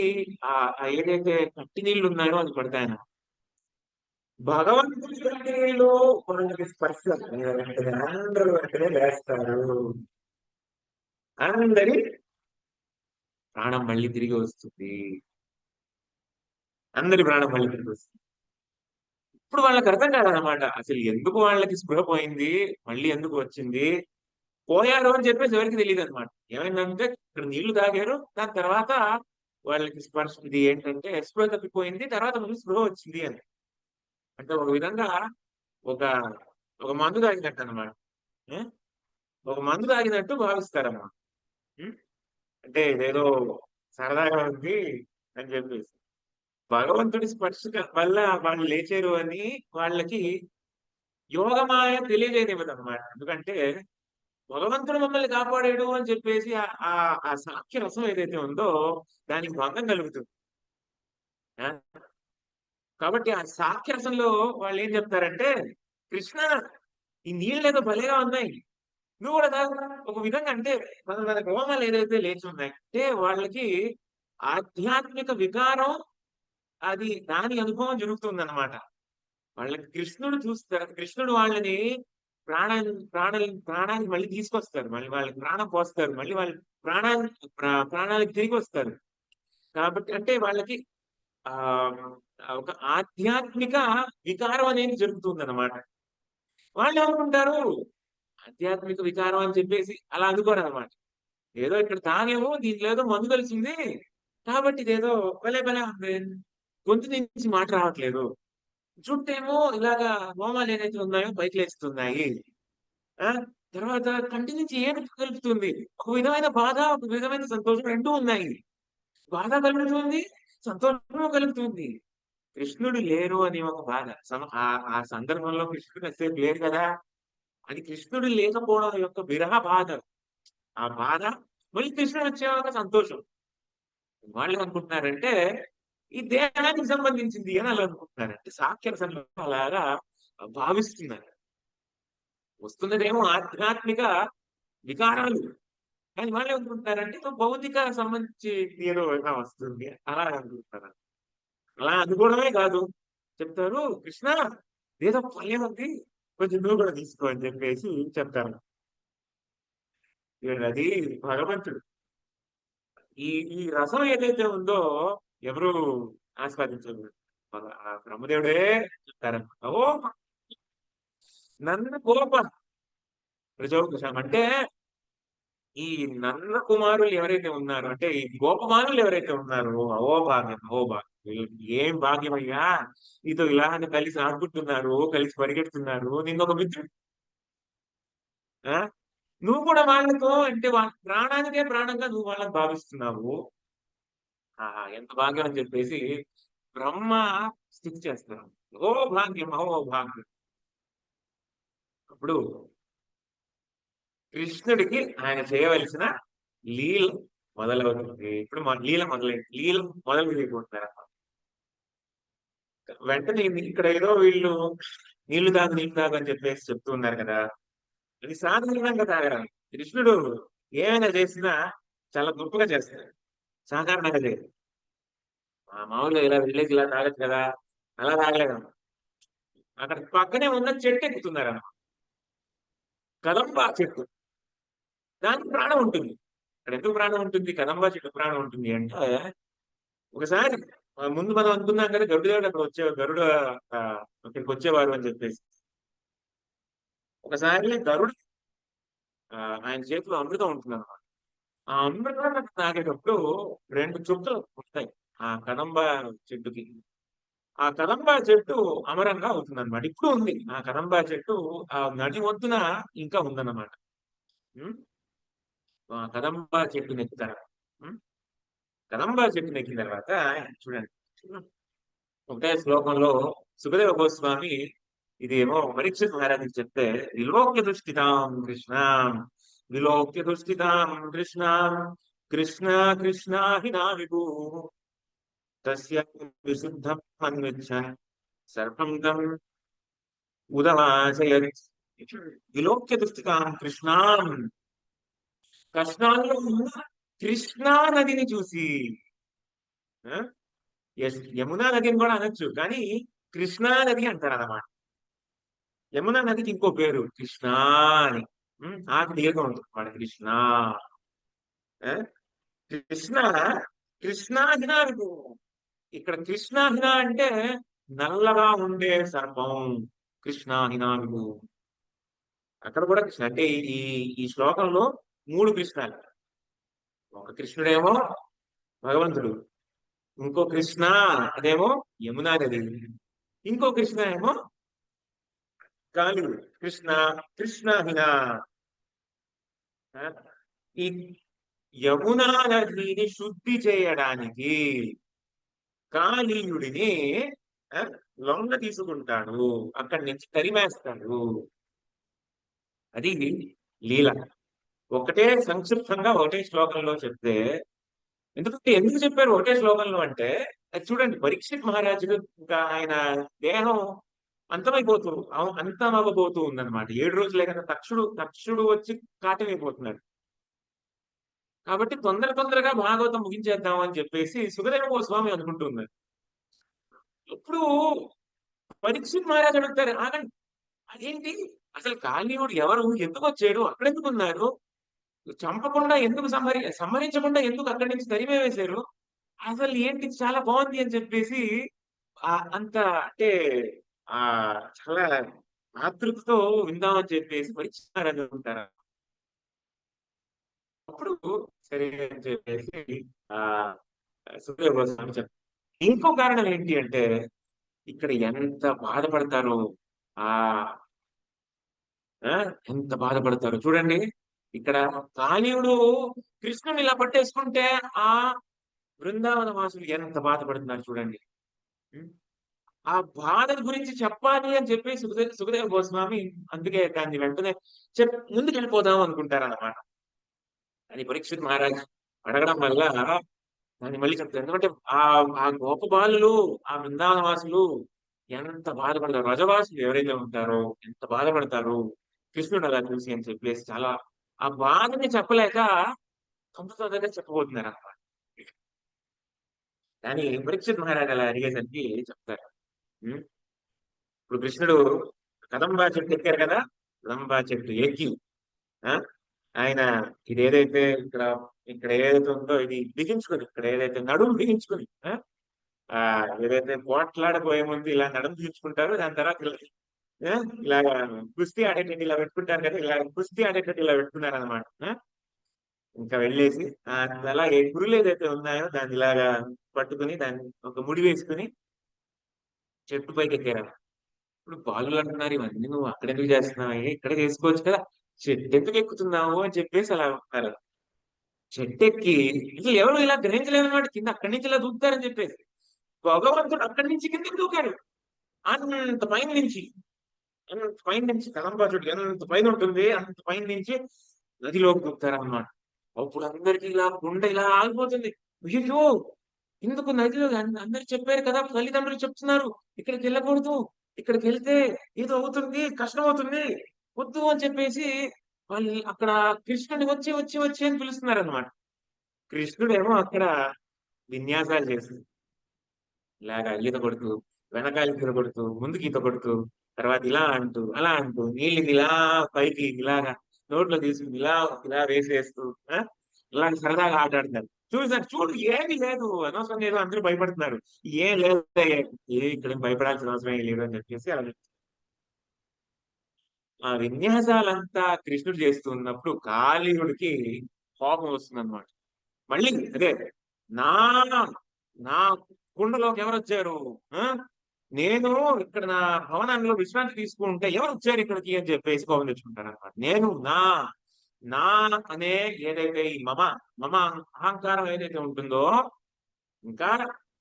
ఏదైతే కట్టి నీళ్లు ఉన్నాయో అది పడతాయన. భగవంతుడి కంటి నీళ్లు వాళ్ళకి స్పర్శ అందరూ వెంటనే లేస్తారు. అందరి ప్రాణం మళ్ళీ తిరిగి వస్తుంది. అందరి ప్రాణం మళ్ళీ తిరిగి వస్తుంది. ఇప్పుడు వాళ్ళకి అర్థం కాదనమాట అసలు ఎందుకు వాళ్ళకి స్పృహ పోయింది, మళ్ళీ ఎందుకు వచ్చింది, పోయారు అని చెప్పేసి ఎవరికి తెలియదు అనమాట. ఏమైందంటే ఇక్కడ నీళ్లు తాగారు, దాని తర్వాత వాళ్ళకి స్పర్శ ఇది ఏంటంటే స్పృహ తప్పిపోయింది, తర్వాత మళ్ళీ స్పృహ వచ్చింది అని. అంటే ఒక విధంగా ఒక ఒక మందు తాగినట్టు అనమాట. ఒక మందు తాగినట్టు భావిస్తారన్నమాట. అంటే ఇదేదో సరదాగా ఉంది అని చెప్పేసి భగవంతుడి స్పర్శ వల్ల వాళ్ళు లేచారు అని వాళ్ళకి యోగమాయ తెలియజేయనివ్వదు అనమాట. ఎందుకంటే భగవంతుడు మమ్మల్ని కాపాడాడు అని చెప్పేసి ఆ సాఖ్య రసం ఏదైతే ఉందో దానికి భంగం కలుగుతుంది. కాబట్టి ఆ సాఖ్య రసంలో వాళ్ళు ఏం చెప్తారంటే, కృష్ణ ఈ నీళ్ళు ఏదో భలేగా ఉన్నాయి, నువ్వు కూడా తాగు. ఒక విధంగా అంటే మన రోమాలు ఏదైతే లేచి ఉన్నాయి అంటే వాళ్ళకి ఆధ్యాత్మిక వికారం అది దాని అనుభవం జరుగుతుంది అనమాట. వాళ్ళకి కృష్ణుడు చూస్తారు, కృష్ణుడు వాళ్ళని ప్రాణానికి మళ్ళీ తీసుకొస్తారు, మళ్ళీ వాళ్ళకి ప్రాణం పోస్తారు, మళ్ళీ వాళ్ళ ప్రాణాలకు తిరిగి వస్తారు. కాబట్టి అంటే వాళ్ళకి ఒక ఆధ్యాత్మిక వికారం అనేది జరుగుతుంది అన్నమాట. వాళ్ళు అనుకుంటారు ఆధ్యాత్మిక వికారం అని చెప్పేసి అలా అనుకోరు అనమాట. ఏదో ఇక్కడ తాగేమో దీంట్లో ఏదో మందు కలిసింది కాబట్టి ఇదేదో భలే ఉంది గొంతు నుంచి మాట రావట్లేదు, జుట్టేమో ఇలాగా రోమాలు ఏదైతే ఉన్నాయో పైకి లేస్తున్నాయి. ఆ తర్వాత కంటి నుంచి ఏడుపు కలుగుతుంది. ఒక విధమైన బాధ, ఒక విధమైన సంతోషం రెండూ ఉన్నాయి. బాధ కలుగుతుంది, సంతోషము కలుగుతుంది. కృష్ణుడు లేరు అని ఒక బాధ. ఆ సందర్భంలో కృష్ణుడు ఎంతసేపు లేరు కదా! అది కృష్ణుడు లేకపోవడం యొక్క విరహ బాధ. ఆ బాధ మళ్ళీ కృష్ణుడు వచ్చేవాక సంతోషం. వాళ్ళేమనుకుంటున్నారంటే ఈ దేహానికి సంబంధించింది అని అలా అనుకుంటున్నారంటే సాఖ్య రసంలో అలాగా భావిస్తున్నారు. వస్తున్నదేమో ఆధ్యాత్మిక వికారాలు, కానీ వాళ్ళు ఏమనుకుంటున్నారంటే భౌతిక సంబంధించి ఏదో వస్తుంది అలా అనుకుంటున్నారు. అలా అనుకోవడమే కాదు, చెప్తారు కృష్ణ ఏదో పల్లె ఉంది, కొంచెం నువ్వు కూడా తీసుకో అని చెప్పేసి చెప్తారు. అది భగవంతుడు. ఈ ఈ రసం ఏదైతే ఉందో ఎవరు ఆస్వాదించరు, ఆ బ్రహ్మదేవుడే చెప్తారు. ఓ నన్ను గోప ప్రజోకృషం అంటే ఈ నన్న కుమారులు ఎవరైతే ఉన్నారో, అంటే ఈ గోపమానులు ఎవరైతే ఉన్నారో, అహోభాగ్యం అహోభాగ్యం, ఏం భాగ్యమయ్యా, నీతో ఇలానే కలిసి ఆడుకుంటున్నారు, కలిసి పరిగెడుతున్నారు, నిన్నొక మిత్రుడు. నువ్వు కూడా వాళ్ళతో అంటే వాళ్ళ ప్రాణానికే ప్రాణంగా నువ్వు వాళ్ళని భావిస్తున్నావు. ఎంత భాగ్యం అని చెప్పేసి బ్రహ్మ స్థితి చేస్తున్నావు. ఓ భాగ్యం అహో భాగ్యం. అప్పుడు కృష్ణుడికి ఆయన చేయవలసిన లీల మొదలవుతుంది. ఇప్పుడు లీల మొదలు చేయబోతున్నారు. వెంటనే ఇక్కడ ఏదో వీళ్ళు నీళ్లు తాగు అని చెప్పేసి చెప్తూ ఉన్నారు కదా, అది సాధారణంగా తాగరా. కృష్ణుడు ఏమైనా చేసినా చాలా గొప్పగా చేస్తాడు, సాధారణంగా చేయదు. మామూలుగా ఇలా వెళ్ళేసి ఇలా తాగచ్చు కదా, అలా తాగలేదమ్మా. అక్కడ పక్కనే ఉన్న చెట్టు ఎక్కుతున్నారమ్మా, కదంబా చెట్టు. దానికి ప్రాణం ఉంటుంది. అక్కడ ఎందుకు ప్రాణం ఉంటుంది, కదంబా చెట్టు ప్రాణం ఉంటుంది అంటే, ఒకసారి ముందు మనం అనుకున్నాం కదా గరుడదేవుడు అక్కడ గరుడ అక్కడికి వచ్చేవారు అని చెప్పేసి. ఒకసారి గరుడు ఆయన చేతిలో అమృతం ఉంటుంది అన్నమాట. ఆ అమృతం తాగేటప్పుడు 2 చుక్కలు ఉంటాయి ఆ కదంబా చెట్టుకి. ఆ కదంబా చెట్టు అమరంగా అవుతుంది అనమాట. ఇప్పుడు ఉంది ఆ కదంబా చెట్టు, ఆ నది ఒడ్డున ఇంకా ఉందన్నమాట. కదంబా చెట్టు నెక్కుతారు. కదంబా చెట్టు నెక్కిన తర్వాత చూడండి, ఒకటే శ్లోకంలో సుఖదేవ గోస్వామి ఇదేమో పరీక్షిత్ మహారాజుకి చెప్తే, విలోక్య దుష్టితాం కృష్ణాం విలోక్య దుష్టితాం కృష్ణాం కృష్ణ కృష్ణ హినా విభూ తస్య విశుద్ధం అన్విచ్చన్ సర్వం తం ఉదవాచయత్. విలోక్య దుష్టితాం కృష్ణాం, కృష్ణాల్లో ఉన్న కృష్ణా నదిని చూసి, యమునా నదిని కూడా అనొచ్చు కానీ కృష్ణా నది అంటారు అన్నమాట. యమునా నదికి ఇంకో పేరు కృష్ణా అని, ఆకు దీర్ఘం ఉంటుంది వాడు కృష్ణ. కృష్ణ కృష్ణాహిన. ఇక్కడ కృష్ణాహిన అంటే నల్లగా ఉండే సర్పం, కృష్ణాహిన విభు. అక్కడ కూడా కృష్ణ అంటే ఈ శ్లోకంలో 3 కృష్ణాలు. ఒక కృష్ణుడేమో భగవంతుడు, ఇంకో కృష్ణ అదేమో యమునా నది, ఇంకో కృష్ణ ఏమో కాళీయుడు. కృష్ణ కృష్ణాహిన. ఈ యమునా నదిని శుద్ధి చేయడానికి కాళీయుడిని లొంగ తీసుకుంటాడు, అక్కడి నుంచి తరిమేస్తాడు. అది లీల. ఒకటే సంక్షిప్తంగా ఒకటే శ్లోకంలో చెప్తే, ఎందుకు చెప్పారు ఒకటే శ్లోకంలో అంటే, అది చూడండి పరీక్షిత్ మహారాజుడు ఇంకా ఆయన దేహం అంతమవ్వబోతూ ఉందన్నమాట. 7 రోజులే కదా, తక్షుడు వచ్చి కాటమైపోతున్నాడు. కాబట్టి తొందరగా భాగవతం ముగించేద్దాం అని చెప్పేసి సుఖదేవ గోస్వామి అనుకుంటున్నారు. ఇప్పుడు పరీక్షిత్ మహారాజు అడుగుతారు, ఆగండి అదేంటి అసలు కాళీయుడు ఎవరు, ఎందుకు వచ్చాడు, అక్కడెందుకు ఉన్నారు, చంపకుండా ఎందుకు సంహరించకుండా ఎందుకు అక్కడి నుంచి తరిమే వేశారు, అసలు ఏంటి చాలా బాగుంది అని చెప్పేసి అంత అంటే చాలా ఆతృతతో విందామని చెప్పేసి పరీక్షిత్ మహారాజు అనుకుంటారు. అప్పుడు సరే అని చెప్పేసి సుఖదేవ గోస్వామి చెప్తారు, ఇంకో కారణం ఏంటి అంటే ఇక్కడ ఎంత బాధపడతారో ఆ ఎంత బాధపడతారో చూడండి. ఇక్కడ కాళీయుడు కృష్ణుని ఇలా పట్టేసుకుంటే ఆ బృందావన వాసులు ఎంత బాధపడుతున్నారు చూడండి. ఉం? ఆ బాధ గురించి చెప్పాలి అని చెప్పి సుఖదేవ గోస్వామి అందుకే దాన్ని వెంటనే ముందుకు వెళ్ళిపోదాం అనుకుంటారన్నమాట. అని పరీక్షిత్ మహారాజ్ అడగడం వల్ల దాన్ని మళ్ళీ చెప్తారు. ఎందుకంటే ఆ ఆ గోప బాలులు ఆ బృందావన వాసులు ఎంత బాధపడతారు, రజవాసులు ఎవరైతే ఉంటారో ఎంత బాధపడతారు కృష్ణుడు అలా చూసి అని చెప్పేసి చాలా ఆ బాధని చెప్పలేక తొందరగా చెప్పబోతున్నారు అన్నమాట. కానీ పరీక్షిత్ మహారాజ్ అలా అడిగేసరికి చెప్తారు. ఉం? ఇప్పుడు కృష్ణుడు కదంబా చెట్టు ఎక్కారు కదా, కదంబా చెట్టు ఎక్కి ఆయన ఇది ఏదైతే ఇక్కడ ఏదైతే ఉందో ఇది బిగించుకుని, ఇక్కడ ఏదైతే నడుము బిగించుకుని ఏదైతే పోట్లాడబోయే ముందు ఇలా నడుము బిగించుకుంటారో దాని తర్వాత ఇలాగా కుస్తీ ఆడేటట్టు ఇలా పెట్టుకుంటారు కదా, ఇలా కుస్తీ ఆడేటట్టు ఇలా పెట్టుకున్నారు అనమాట. ఇంకా వెళ్ళేసి అలాగే గురులు ఏదైతే ఉన్నాయో దాన్ని ఇలాగా పట్టుకుని దాన్ని ఒక ముడి వేసుకుని చెట్టు పైకి ఎక్కారు. ఇప్పుడు బాలులు అంటున్నారు, ఇవన్నీ నువ్వు అక్కడ ఎందుకు చేస్తున్నావు, ఇక్కడ చేసుకోవచ్చు కదా, చెట్టు ఎందుకు ఎక్కుతున్నావు అని చెప్పేసి అలా ఉంటారు. చెట్టు ఎక్కి ఇట్లా ఎవరు ఇలా గ్రహించలేదన్నమాట, కింద అక్కడి నుంచి ఇలా దూకుతారని చెప్పేసి భగవంతుడు అక్కడి నుంచి కిందకి దూకాడు. అంత పైన నుంచి కదంబా చెట్టు ఎంత పైన ఉంటుంది అంత పైన నుంచి నదిలోకి దూకుతారన్నమాట. అప్పుడు అందరికి ఇలా గుండె ఇలా ఆగిపోతుంది. అయ్యో ఎందుకు నదిలో అందరు చెప్పారు కదా, తల్లిదండ్రులు చెప్తున్నారు ఇక్కడికి వెళ్ళకూడదు, ఇక్కడికి వెళ్తే ఏదో అవుతుంది, కష్టం అవుతుంది, వద్దు అని చెప్పేసి వాళ్ళు అక్కడ కృష్ణుడిని వచ్చి అని పిలుస్తున్నారు అనమాట. కృష్ణుడేమో అక్కడ విన్యాసాలు చేస్తుంది, ఇలాగా ఈత కొడుతూ వెనకాల ఈత కొడుతూ ముందుకు ఈత కొడుతూ తర్వాత ఇలా అంటూ అలా అంటూ నీళ్ళని ఇలా పైకి ఇలాగా నోట్లో తీసుకుని ఇలా వేసేస్తూ ఇలా సరదాగా ఆటాడుతున్నారు. చూడు ఏమీ లేదు, అనవసరం లేదు, అందరూ భయపడుతున్నారు, ఏం లేదు ఇక్కడ భయపడాల్సిన అవసరం లేదు అని చెప్పేసి అలా ఆ విన్యాసాలంతా కృష్ణుడు చేస్తున్నప్పుడు కాళీయుడికి కోపం వస్తుంది అనమాట. మళ్ళీ అదే నా నా కుండలోకి ఎవరు వచ్చారు, నేను ఇక్కడ నా భవనంలో విశ్రాంతి తీసుకుంటే ఎవరు వచ్చారు ఇక్కడికి అని చెప్పేసి కోపం తెచ్చుకుంటాను అనమాట. నేను నా అనే ఏదైతే ఈ మమ అహంకారం ఏదైతే ఉంటుందో ఇంకా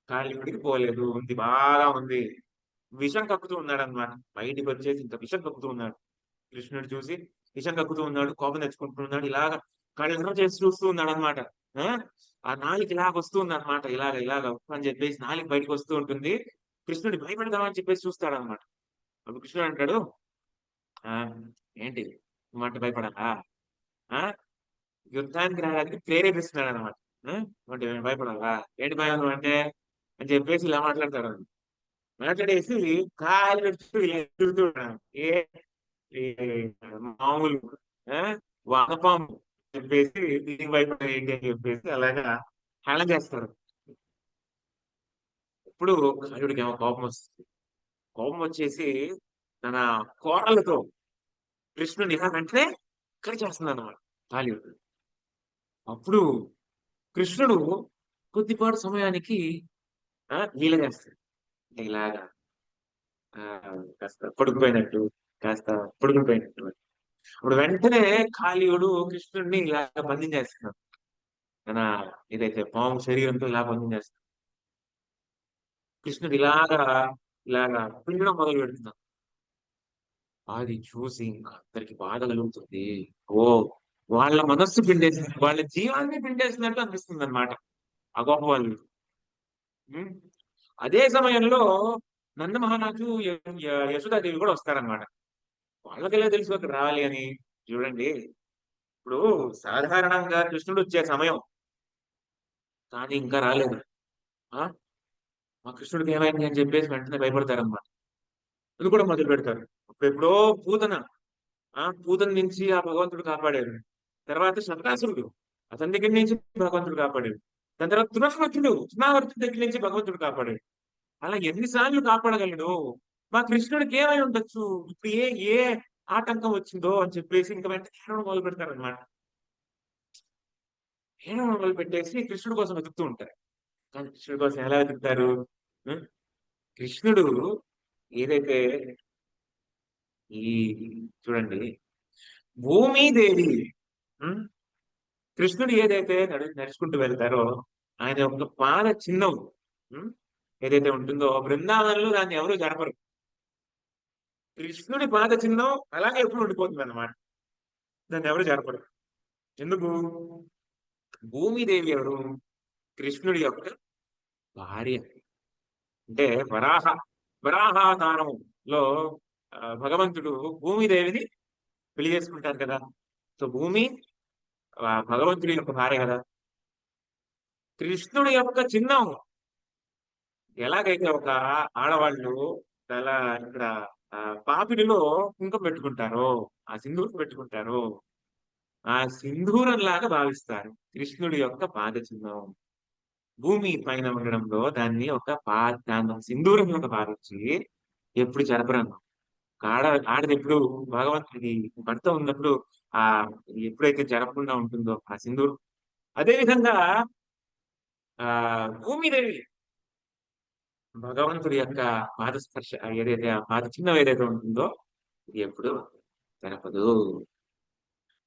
కాళీయుడికి పోలేదు, ఉంది, బాగా ఉంది, విషం కక్కుతూ ఉన్నాడు అనమాట. బయటికి వచ్చేసి ఇంకా విషం కక్కుతూ ఉన్నాడు. కృష్ణుడు చూసి విషం కక్కుతూ ఉన్నాడు, కోపం తెచ్చుకుంటున్నాడు, ఇలాగ కళ్ళెర్ర చేసి చూస్తూ ఉన్నాడు అనమాట. ఆ నాలిక ఇలాగ వస్తుంది అనమాట, ఇలాగ అని చెప్పేసి నాలిక బయటకు వస్తూ ఉంటుంది. కృష్ణుడి భయపడదామని చెప్పేసి చూస్తాడు అనమాట. అప్పుడు కృష్ణుడు అంటాడు, ఏంటి నువ్వు భయపడాలా, యుద్ధానికి రావడానికి ప్రేరేపిస్తున్నాడు అనమాట. అంటే భయపడాలా, ఏంటి భయం అంటే అని చెప్పేసి ఇలా మాట్లాడతాడు. మాట్లాడేసి కాలు పెడుతూ ఇలా తిరుగుతున్నాడు. మామూలు వానపాము చెప్పేసి దీనికి భయపడే ఏంటి అని చెప్పేసి అలాగా హేళన చేస్తారు. ఇప్పుడు కాళీయుడికి ఏమో కోపం వస్తుంది. కోపం వచ్చేసి తన కోరలతో కృష్ణుని ఇలా వెంటనే ఇక్కడ చేస్తుంది అన్నమాట కాళీయుడు. అప్పుడు కృష్ణుడు కొద్దిపాటు సమయానికి లీల చేస్తాడు. ఇలాగా కాస్త పడుకుపోయినట్టు ఇప్పుడు వెంటనే కాళీయుడు కృష్ణుడిని ఇలాగ బంధించేస్తున్నాడు. తన ఏదైతే పాము శరీరంతో ఇలా బంధించేస్తున్నాడు. కృష్ణుడు ఇలాగా పిండడం మొదలు పెడుతున్నాడు. అది చూసి ఇంకా అందరికి బాధ కలుగుతుంది. వాళ్ళ మనస్సు పిండేసింది, వాళ్ళ జీవాన్ని పిండేసినట్టు అనిపిస్తుంది అనమాట ఆ గొప్ప వాళ్ళు. అదే సమయంలో నంద మహారాజు యశోదాదేవి కూడా వస్తారనమాట. వాళ్ళకెలా తెలుసు అక్కడ రావాలి అని. చూడండి, ఇప్పుడు సాధారణంగా కృష్ణుడు వచ్చే సమయం కానీ ఇంకా రాలేదు. మా కృష్ణుడికి ఏమైంది అని చెప్పేసి వెంటనే భయపడతారనమాట. అది కూడా మొదలు పెడతారు. ఎప్పుడో పూతన నుంచి ఆ భగవంతుడు కాపాడాడు. తర్వాత శతకాసురుడు, అతని దగ్గర నుంచి భగవంతుడు కాపాడాడు. దాని తర్వాత తృణావర్తుడి దగ్గర నుంచి భగవంతుడు కాపాడాడు. అలా ఎన్నిసార్లు కాపాడగలడు, మా కృష్ణుడికి ఏమై ఉండొచ్చు, ఇప్పుడు ఏ ఆటంకం వచ్చిందో అని చెప్పేసి ఇంకా వెంటనే ఏడవడం మొదలు పెడతారనమాట. ఏడవడం మొదలు పెట్టేసి కృష్ణుడి కోసం వెతుకుతూ ఉంటారు. కానీ కృష్ణుడి కోసం ఎలా వెతుకుతారు? ఉం? కృష్ణుడు ఏదైతే ఈ చూడండి భూమిదేవి, ఉం? కృష్ణుడు ఏదైతే నడుచుకుంటూ వెళ్తారో ఆయన యొక్క పాద చిహ్నం ఉం? ఏదైతే ఉంటుందో బృందావనంలో దాన్ని ఎవరు జరపరు. కృష్ణుడి పాద చిహ్నం అలాగే ఎప్పుడు ఉండిపోతుంది అన్నమాట. దాన్ని ఎవరు జరపరు. ఎందుకు? భూమిదేవి ఎవరు? కృష్ణుడి యొక్క భార్య. అంటే వరాహావతారంలో భగవంతుడు భూమిదేవిని పెళ్లి చేసుకుంటారు కదా. సో భూమి భగవంతుడి యొక్క భార్య కదా. కృష్ణుడి యొక్క చిహ్నం ఎలాగైతే ఒక ఆడవాళ్ళు చాలా ఇక్కడ పాపిడిలో కుంకుమ పెట్టుకుంటారో, ఆ సింధూరం పెట్టుకుంటారో, ఆ సింధూరం లాగా భావిస్తారు కృష్ణుడి యొక్క పాద చిహ్నం. భూమి పైన ఉండడంలో దాన్ని దాన్ని సింధూరంలో భావించి ఎప్పుడు జరపరను. ఆడది ఎప్పుడు భగవంతుడికి భర్త ఉన్నప్పుడు ఆ ఎప్పుడైతే జరపకుండా ఉంటుందో ఆ సింధూరం, అదే విధంగా భూమిదేవి భగవంతుడి యొక్క పాదస్పర్శ ఏదైతే ఆ పాద చిహ్నం ఏదైతే ఉంటుందో ఇది ఎప్పుడు జరపదు.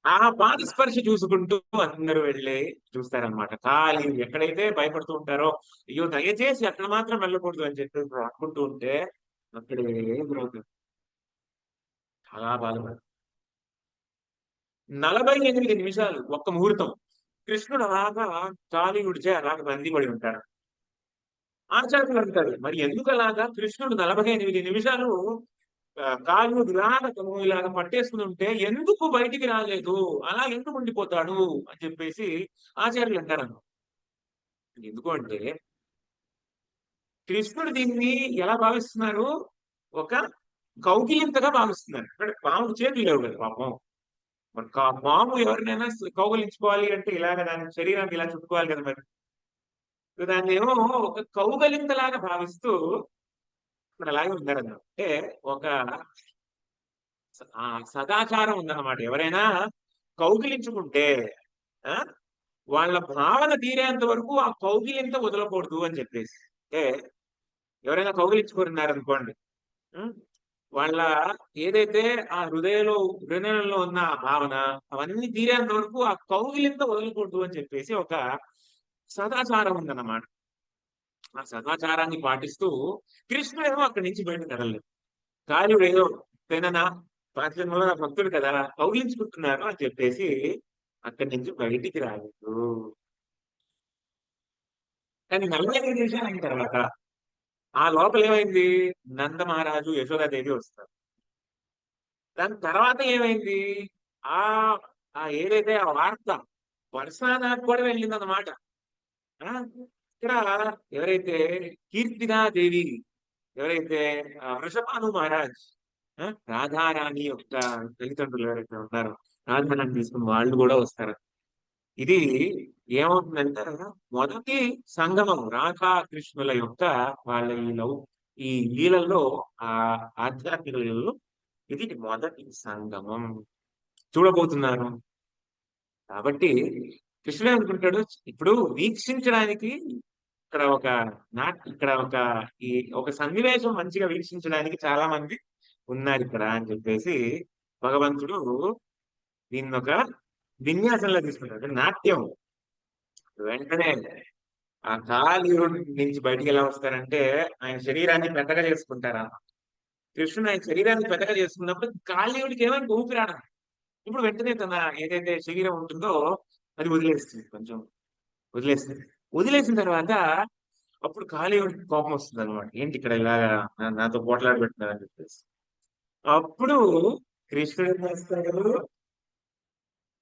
ఆ పాదస్పర్శ చూసుకుంటూ అందరూ వెళ్ళి చూస్తారనమాట. ఖాళీ ఎక్కడైతే భయపడుతూ ఉంటారో, అయ్యో దయచేసి అక్కడ మాత్రం వెళ్ళకూడదు అని చెప్పి అనుకుంటూ ఉంటే అక్కడే గురవుతుంది. చాలా బాధపడు. 48 నిమిషాలు ఒక్క ముహూర్తం కృష్ణుడు అలాగా కాళీయుడిచే అలాగ బందీ పడి ఉంటాడు. ఆచార్యులు అంటారు, మరి ఎందుకు అలాగా కృష్ణుడు 48 నిమిషాలు కాళీయుడు ఇలాగా పట్టేసుకుని ఉంటే ఎందుకు బయటికి రాలేదు, అలా ఎందుకు ఉండిపోతాడు అని చెప్పేసి ఆచార్యులు అంటారు. ఎందుకు అంటే కృష్ణుడు దీన్ని ఎలా భావిస్తున్నారు? ఒక కౌగిలింతగా భావిస్తున్నారు. అంటే పాము చేతులు లేవు కదా పాపం. మరి పాము ఎవరినైనా కౌగలించుకోవాలి అంటే ఇలాగ దాని శరీరానికి ఇలా చుట్టుకోవాలి కదా. మరి దాన్ని ఏమో ఒక కౌగలింతలాగా భావిస్తూ మరి అలాగే ఉన్నారన్నమాట. అంటే ఒక సదాచారం ఉందన్నమాట. ఎవరైనా కౌగిలించుకుంటే వాళ్ళ భావన తీరేంత వరకు ఆ కౌగిలింత వదలకూడదు అని చెప్పేసి. అంటే ఎవరైనా కౌగిలించుకున్నారనుకోండి, వాళ్ళ ఏదైతే ఆ హృదయంలో ఉన్న ఆ భావన అవన్నీ తీరేంత వరకు ఆ కౌగిలింత వదలకూడదు అని చెప్పేసి ఒక సదాచారం ఉందన్నమాట. ఆ సదాచారాన్ని పాటిస్తూ కృష్ణుడేమో అక్కడి నుంచి బయటకు కదలలేదు. కాళీయుడు ఏదో తేననా పాఠ్యంలో నా భక్తుడు కదా కౌగిలించుకుంటున్నారు అని చెప్పేసి అక్కడి నుంచి బయటికి రాలేదు. కానీ 45 నిమిషాలు అయిన తర్వాత ఆ లోపల ఏమైంది? నంద మహారాజు యశోదాదేవి వస్తారు. దాని తర్వాత ఏమైంది? ఆ ఏదైతే ఆ వార్త వర్షానికి కూడా వెళ్ళిందన్నమాట. ఇక్కడ ఎవరైతే కీర్తిదాదేవి, ఎవరైతే వృషభాను మహారాజ్ రాధారాణి యొక్క తల్లిదండ్రులు ఎవరైతే ఉన్నారో రాధారాణి తీసుకుని వాళ్ళు కూడా వస్తారు. ఇది ఏమవుతుందంటే మొదటి సంగమం రాధా కృష్ణుల యొక్క వాళ్ళ ఈ లీలల్లో ఆ ఆధ్యాత్మిక లీలలో ఇది మొదటి సంగమం చూడబోతున్నారు. కాబట్టి కృష్ణుడు అనుకుంటాడు ఇప్పుడు వీక్షించడానికి ఇక్కడ ఒక సన్నివేశం మంచిగా వీక్షించడానికి చాలా మంది ఉన్నారు ఇక్కడ అని చెప్పేసి భగవంతుడు దీన్ని ఒక విన్యాసంలో తీసుకుంటాడు. నాట్యం. వెంటనే ఆ కాళీయుడి నుంచి బయటికి ఎలా వస్తారంటే ఆయన శరీరాన్ని పెద్దగా చేసుకుంటారా. కృష్ణుడు ఆయన శరీరాన్ని పెద్దగా చేసుకున్నప్పుడు కాళీయుడికి ఏమైనా ఊపిరాడ. ఇప్పుడు వెంటనే తన ఏదైతే శరీరం ఉంటుందో అది వదిలేస్తుంది, కొంచెం వదిలేస్తుంది. వదిలేసిన తర్వాత అప్పుడు కాళీయుడికి కోపం వస్తుంది అనమాట. ఏంటి ఇక్కడ ఇలాగా నాతో పోట్లాడి పెడుతున్నారని చెప్పేసి. అప్పుడు కృష్ణుడు ఏం చేస్తాడు?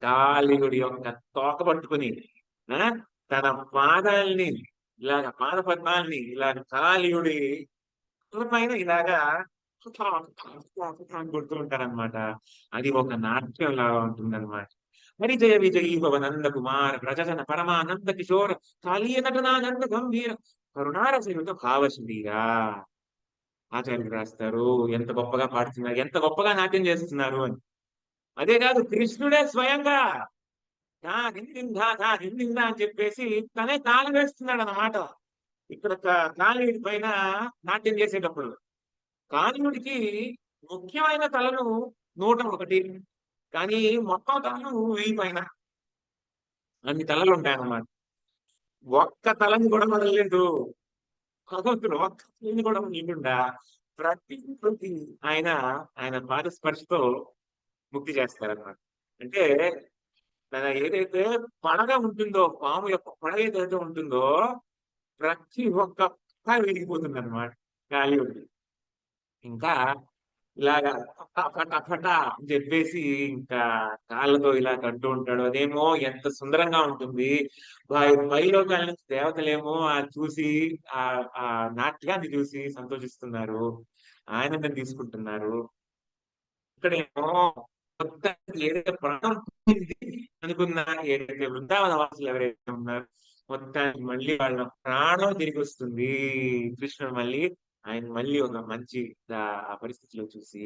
కాళీయుడి యొక్క తోక పట్టుకుని తన పాదాలని పాద పద్మాలని కాళీయుడి పైన ఇలాగా కొడుతూ ఉంటారనమాట. అది ఒక నాట్యం లాగా ఉంటుందన్నమాట. హరిజయ విజయీ భవ నంద కుమార ప్రజన పరమానంద కిశోర కాళీయ నటనానంద గంభీర కరుణారసయుత భావశరీరా. ఆచార్యులు రాస్తారు ఎంత గొప్పగా పాడుతున్నారు, ఎంత గొప్పగా నాట్యం చేస్తున్నారు అని. అదే కాదు కృష్ణుడే స్వయంగా హిందిందా అని చెప్పేసి తనే తాళం వేస్తున్నాడు అన్నమాట. ఇక్కడ కాళీయుడి పైన నాట్యం చేసేటప్పుడు కాళీయుడికి ముఖ్యమైన తలను 101, కానీ మొత్తం తలను 1000 పైన అన్ని తలలు ఉంటాయన్నమాట. ఒక్క తలని కూడా వదలలేదు భగవంతుడు, ఒక్క తలని కూడా వదలకుండా ప్రతి ఆయన ఆయన పాదస్పర్శతో ముక్తి చేస్తారన్నమాట. అంటే తన ఏదైతే పడగ ఉంటుందో, పాము యొక్క పడగ ఏదైతే ఉంటుందో ప్రతి ఒక్క విరిగిపోతుంది అనమాట కాళీయుడికి. ఇంకా ఇలాగా టపట అని చెప్పేసి ఇంకా కాళ్ళతో ఇలా కంటూ ఉంటాడు. అదేమో ఎంత సుందరంగా ఉంటుంది. పైలోకాల నుంచి దేవతలేమో చూసి ఆ ఆ నాట్యాన్ని చూసి సంతోషిస్తున్నారు, ఆనందం తీసుకుంటున్నారు. ఇక్కడేమో మొత్తానికి ఏదైతే ప్రాణం అనుకున్న ఏదైతే వృందావన వాసులు ఎవరైతే ఉన్నారు మొత్తానికి మళ్ళీ వాళ్ళ ప్రాణం తిరిగి వస్తుంది. కృష్ణుడు మళ్ళీ ఆయన మళ్ళీ ఒక మంచి ఆ పరిస్థితిలో చూసి,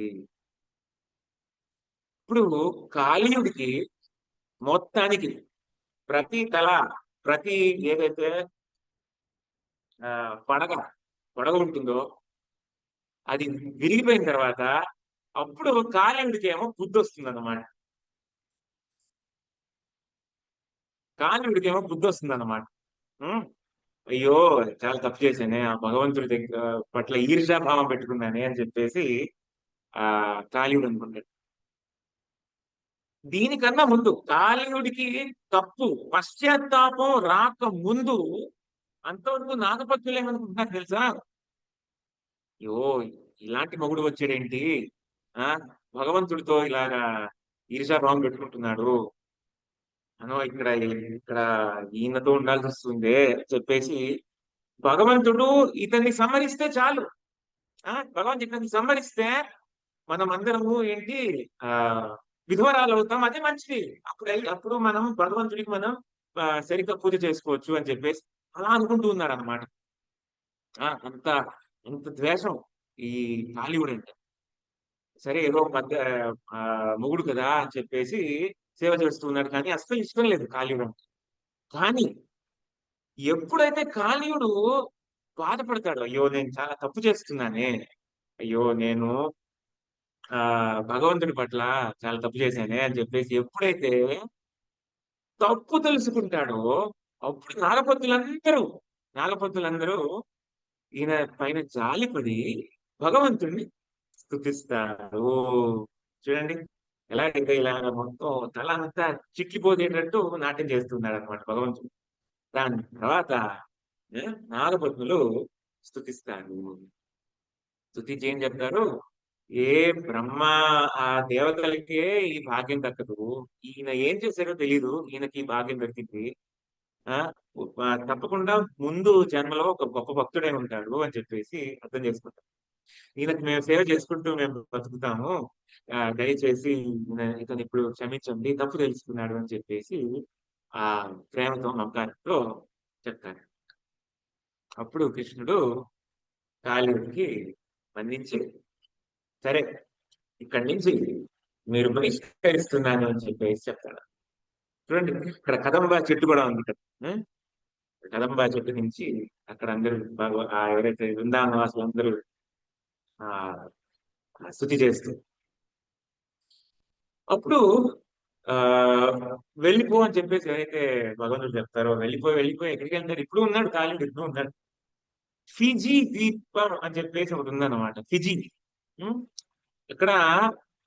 ఇప్పుడు కాళీయుడికి మొత్తానికి ప్రతి తల, ప్రతి ఏదైతే పడగ ఉంటుందో అది విరిగిపోయిన తర్వాత అప్పుడు కాళీయుడికి ఏమో బుద్ధి వస్తుంది అన్నమాట. అయ్యో చాలా తప్పు చేశానే, ఆ భగవంతుడి దగ్గర పట్ల ఈర్ష్యాభావం పెట్టుకున్నానే అని చెప్పేసి ఆ కాళీయుడు అనుకుంటాడు. దీనికన్నా ముందు కాళీయుడికి తప్పు పశ్చాత్తాపం రాక ముందు అంతవరకు నాగపత్రులు ఏమనుకుంటున్నారు తెలుసా? అయ్యో ఇలాంటి మొగుడు వచ్చాడేంటి, భగవంతుడితో ఇలాగా ఈర్ష్యాభావం పెట్టుకుంటున్నాడు అనో, ఇక్కడ ఈయనతో ఉండాల్సి వస్తుంది చెప్పేసి భగవంతుడు ఇతన్ని సంహరిస్తే చాలు. భగవంతుడు ఇతన్ని సంహరిస్తే మనం అందరము ఏంటి విధవరాలు అవుతాం, అదే మంచిది. అప్పుడు మనం భగవంతుడికి మనం సరిగ్గా పూజ చేసుకోవచ్చు అని చెప్పేసి అలా అనుకుంటూ ఉన్నాడు అనమాట. అంత ద్వేషం ఈ కాళీయుడు అంటే. సరే ఏదో మధ్య మొగుడు కదా అని చెప్పేసి సేవ చేస్తూ ఉన్నాడు, కానీ అస్సలు ఇష్టం లేదు కాళీయుడు అంటే. కానీ ఎప్పుడైతే కాళీయుడు బాధపడతాడు, అయ్యో నేను చాలా తప్పు చేస్తున్నానే, అయ్యో నేను భగవంతుడి పట్ల చాలా తప్పు చేశానే అని చెప్పేసి ఎప్పుడైతే తప్పు తెలుసుకుంటాడో అప్పుడు నాగపత్తులందరూ ఈయన పైన జాలిపడి భగవంతుడిని స్తుతిస్తారు. చూడండి ఎలాగైతే ఇలాగ మొత్తం తల అంతా చిక్కిపోతేటట్టు నాట్యం చేస్తున్నాడు అనమాట భగవంతుడు. దాని తర్వాత నాగపత్నులు స్తుతిస్తారు. స్తుతించి ఏం చెప్తారు, ఏ బ్రహ్మ ఆ దేవతలకే ఈ భాగ్యం దక్కదు, ఈయన ఏం చేశారో తెలీదు, ఈయనకి ఈ భాగ్యం దక్కింది. తప్పకుండా ముందు జన్మలో ఒక గొప్ప భక్తుడే ఉంటాడు అని చెప్పేసి అర్థం చేసుకుంటాం. ఈయనకి మేము సేవ చేసుకుంటూ మేము బతుకుతాము, దయచేసి ఇతను ఇప్పుడు క్షమించండి, తప్పు తెలుసుకున్నాడు అని చెప్పేసి ఆ ప్రేమతో మమకారంతో చెప్తారు. అప్పుడు కృష్ణుడు కాళీయుడికి మన్నించి, సరే ఇక్కడి నుంచి మీరు బహిష్కరిస్తున్నాను అని చెప్పేసి చెప్తాడు. చూడండి ఇక్కడ కదంబా చెట్టు కూడా ఉంది కదా, కదంబా చెట్టు నుంచి అక్కడ అందరూ ఎవరైతే వృందావన వాసులు అందరూ స్తుతి చేస్తూ, అప్పుడు వెళ్ళిపో అని చెప్పేసి ఏదైతే భగవంతుడు చెప్తారో వెళ్ళిపోయి ఎక్కడికి వెళ్తారు, ఇప్పుడు ఉన్నాడు కాళీయుడు, ఇప్పుడు ఉన్నాడు. ఫిజీ ద్వీపం అని చెప్పేసి ఒకటి ఉందన్నమాట. ఫిజీ ఇక్కడ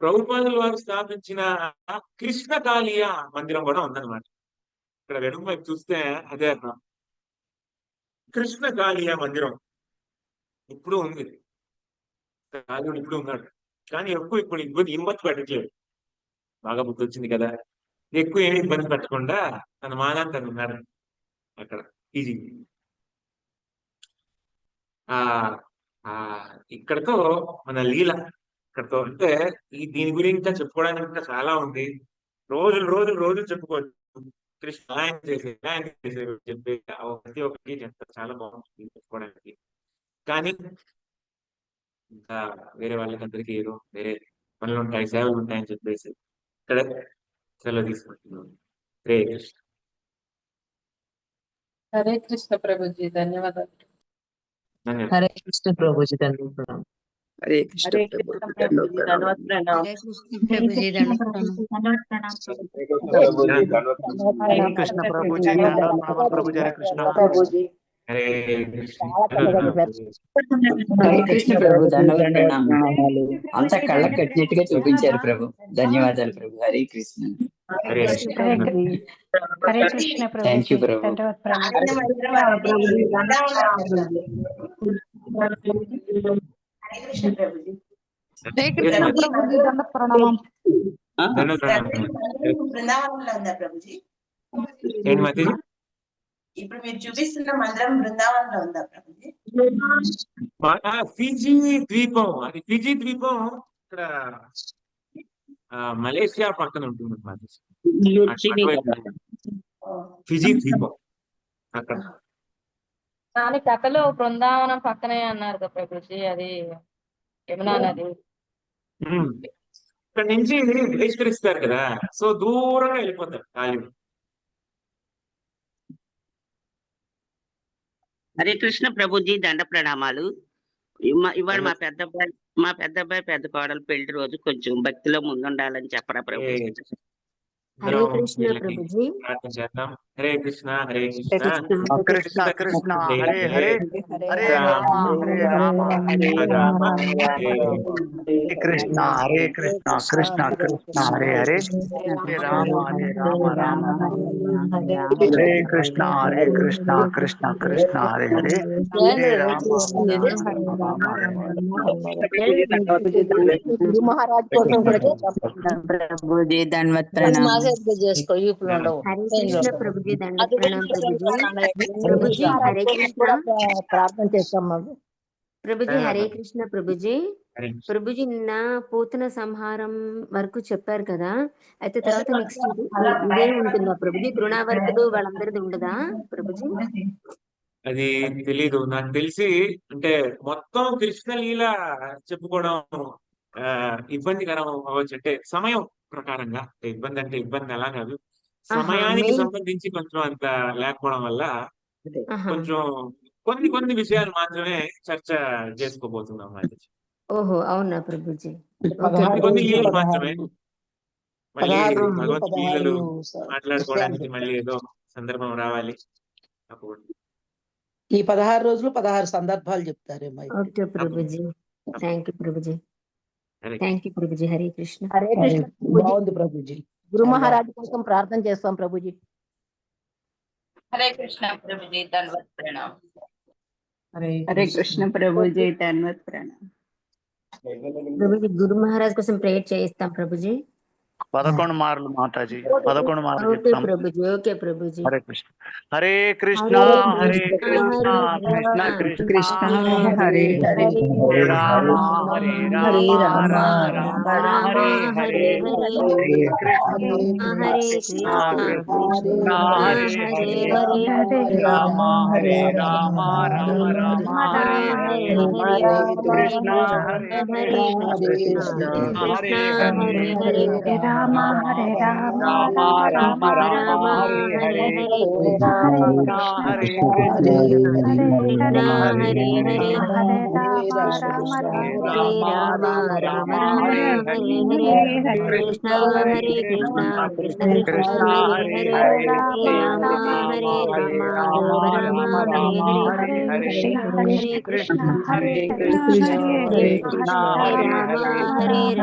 ప్రభుపాదుల వారు స్థాపించిన కృష్ణ కాళీయ మందిరం కూడా ఉందన్నమాట. ఇక్కడ వెనుక వైపు చూస్తే అదే అర్థం, కృష్ణ కాళీయ మందిరం ఇప్పుడు ఉంది. కాళీయుడు ఇప్పుడు ఉన్నాడు, కానీ ఇప్పుడు ఇబ్బంది పెట్టట్లేదు, బాగా బుద్ధి వచ్చింది కదా, ఎక్కువ ఏమి ఇబ్బంది పెట్టకుండా తన మానాన్ని తను ఉన్నాడు అక్కడ ఈజీ. ఇక్కడతో మన లీల ఇక్కడతో, అంటే దీని గురించి చెప్పుకోవడానికి ఇంకా చాలా ఉంది, రోజులు చెప్పుకోవచ్చు. కృష్ణ ఆయన చేసేది చెప్పే ప్రతి ఒక్కటి చాలా బాగుంటుంది చెప్పుకోవడానికి. కానీ ఇంకా వేరే వాళ్ళకి అందరికీ ఏదో వేరే పనులు ఉంటాయి, సేవలు ఉంటాయని చెప్పేసి ఇక్కడ సెలవు తీసుకుంటున్నాను. హరే కృష్ణ. హరే కృష్ణ ప్రభుజీ, ధన్యవాదాలు. ధన్యవాదాలు. హరే కృష్ణ ప్రభుజీ దండవత్ ప్రణామం. హరే కృష్ణ హరే ప్రభు కృష్ణ ప్రభుజీ దండవత్ ప్రణామం. హరే కృష్ణ ప్రభుజీ దండవత్ ప్రణామం. హరే కృష్ణ కృష్ణ ప్రభుజీ దండవత్ ప్రణామం ప్రభుజీ. హరే కృష్ణ ప్రభుజీ. హరే కృష్ణ. హరే కృష్ణ ప్రభు దండవత్ ప్రణామాలు. అంతా కళ్ళకు కట్టినట్టుగా చూపించారు ప్రభు. ధన్యవాదాలు ప్రభు. హరే కృష్ణ. హరే హరే కృష్ణ. హరే కృష్ణ థ్యాంక్ యూ ప్రభుజీ ప్రభు. దండవత్ ప్రణామం. ధన్యవాదాలు ప్రణామం. బృందావనంలో ఉందా ప్రభుజీ? ఏంటి మతి? ఇప్పుడు మీరు చూపిస్తున్న మందిరం బృందావనంలో ఉందా ప్రభుజీ? ఫిజీ ద్వీపం, అది ఫిజీ ద్వీపం ఇక్కడ మలేషియా పక్కన ఉంటుంది అన్నమాట. ఫిజీ ద్వీపం అక్కడ. కానీ కథలో బృందావనం పక్కనే అన్నారు కదా ప్రభుజీ, అది యమునా నది. ఇక్కడ నుంచి బహిష్కరిస్తారు కదా, సో దూరంగా వెళ్ళిపోతారు ఖాళీ. హరే కృష్ణ ప్రభుజీ దండ ప్రణామాలు. ఇవాళ మా పెద్ద అబ్బాయి పెద్ద కోడలు పెళ్లి రోజు, కొంచెం భక్తిలో ముందుండాలని చెప్పరా ప్రభు? హరే కృష్ణ ప్రభుజీ. ప్రార్థన చేద్దాం. హరే కృష్ణ హరే కృష్ణ కృష్ణ కృష్ణ హరే హరే హరే రామ హరే రామ హరే రామ హరే కృష్ణ హరే కృష్ణ కృష్ణ కృష్ణ హరే హరే హరే రామ రామ హరే కృష్ణ హరే కృష్ణ కృష్ణ కృష్ణ హరే హరే హరే రామ గురు మహారాజ్ కోసం కూడా ప్రభుజీ ధన్యవాద్ ప్రణామం. చేసుకో ఉండవు. హరే కృష్ణ ప్రభుజీ దండవత్ ప్రణామం ప్రభుజీ. ప్రభుజీ హరే కృష్ణ ప్రార్థన చేస్తాం మాకు. ప్రభుజీ హరే కృష్ణ ప్రభుజీ. హరే కృష్ణ. ప్రభుజీ నిన్న పూతన సంహారం వరకు చెప్పారు కదా, అయితే తర్వాత నెక్స్ట్ ఇదే ఉంటుందా ప్రభుజీ? తృణావర్తుడు వాళ్ళందరిది ఉండదా ప్రభుజీ? అది తెలీదు నాకు తెలిసి. అంటే మొత్తం కృష్ణ లీల చెప్పుకోవడం ఇబ్బందికరం అవ్వచ్చు. అంటే సమయం ప్రకారంగా ఇబ్బంది, అంటే ఇబ్బంది అలా కాదు, సమయానికి సంబంధించి కొంచెం అంత లేకపోవడం వల్ల కొంచెం కొన్ని విషయాలు మాత్రమే చర్చ చేసుకోబోతున్నాం. ఓహో అవునా ప్రభుజీ? కొన్ని లీలలు మాత్రమే. మళ్ళీ భగవత్ లీలలు మాట్లాడుకోవడానికి మళ్ళీ ఏదో సందర్భం రావాలి అప్పుడు. ఈ 16 రోజులు 16 సందర్భాలు చెప్తారేమో. Okay Prabhuji. Thank you Prabhuji. Thank you Prabhuji. Hare Krishna. Hare Krishna. బాగుంది ప్రభుజీ. గురు మహారాజ్ కోసం ప్రార్థన చేస్తాం ప్రభుజీ. హరే కృష్ణ ప్రభుజీ దండవత్ ప్రణామం. హరే కృష్ణ ప్రభుజీ ధన్యవాద్ ప్రణామం. ప్రభుజీ గురు మహారాజ్ కోసం ప్రేయర్ చేయిస్తాం ప్రభుజీ. 11 మార్లు మాతాజీ, 11 మార్లు ఓకే చెప్తాం. ప్రభుజీ. ఓకే ప్రభుజీ. హరే కృష్ణ హరే కృష్ణ హరే కృష్ణ కృష్ణ కృష్ణ హరే హరే హరే రామ హరే రామ రామ రామ హరే హరే హరే కృష్ణ కృష్ణ కృష్ణ హరే హరే హరే రామ హరే రామ రామ రామ హరే హరే కృష్ణ హరే హరే కృష్ణ హరే హరే హరే రామ హరే రామ రామ రామ హరే హరే కృష్ణ హరే కృష్ణ హరే హరే హరే రామ రామ రామ హరే హరే కృష్ణ హరే కృష్ణ కృష్ణ కృష్ణ హరే హరే రామ హరే రామ రామ రామ హరే హరే కృష్ణ హరే కృష్ణ హరే కృష్ణ హరే రామ హరే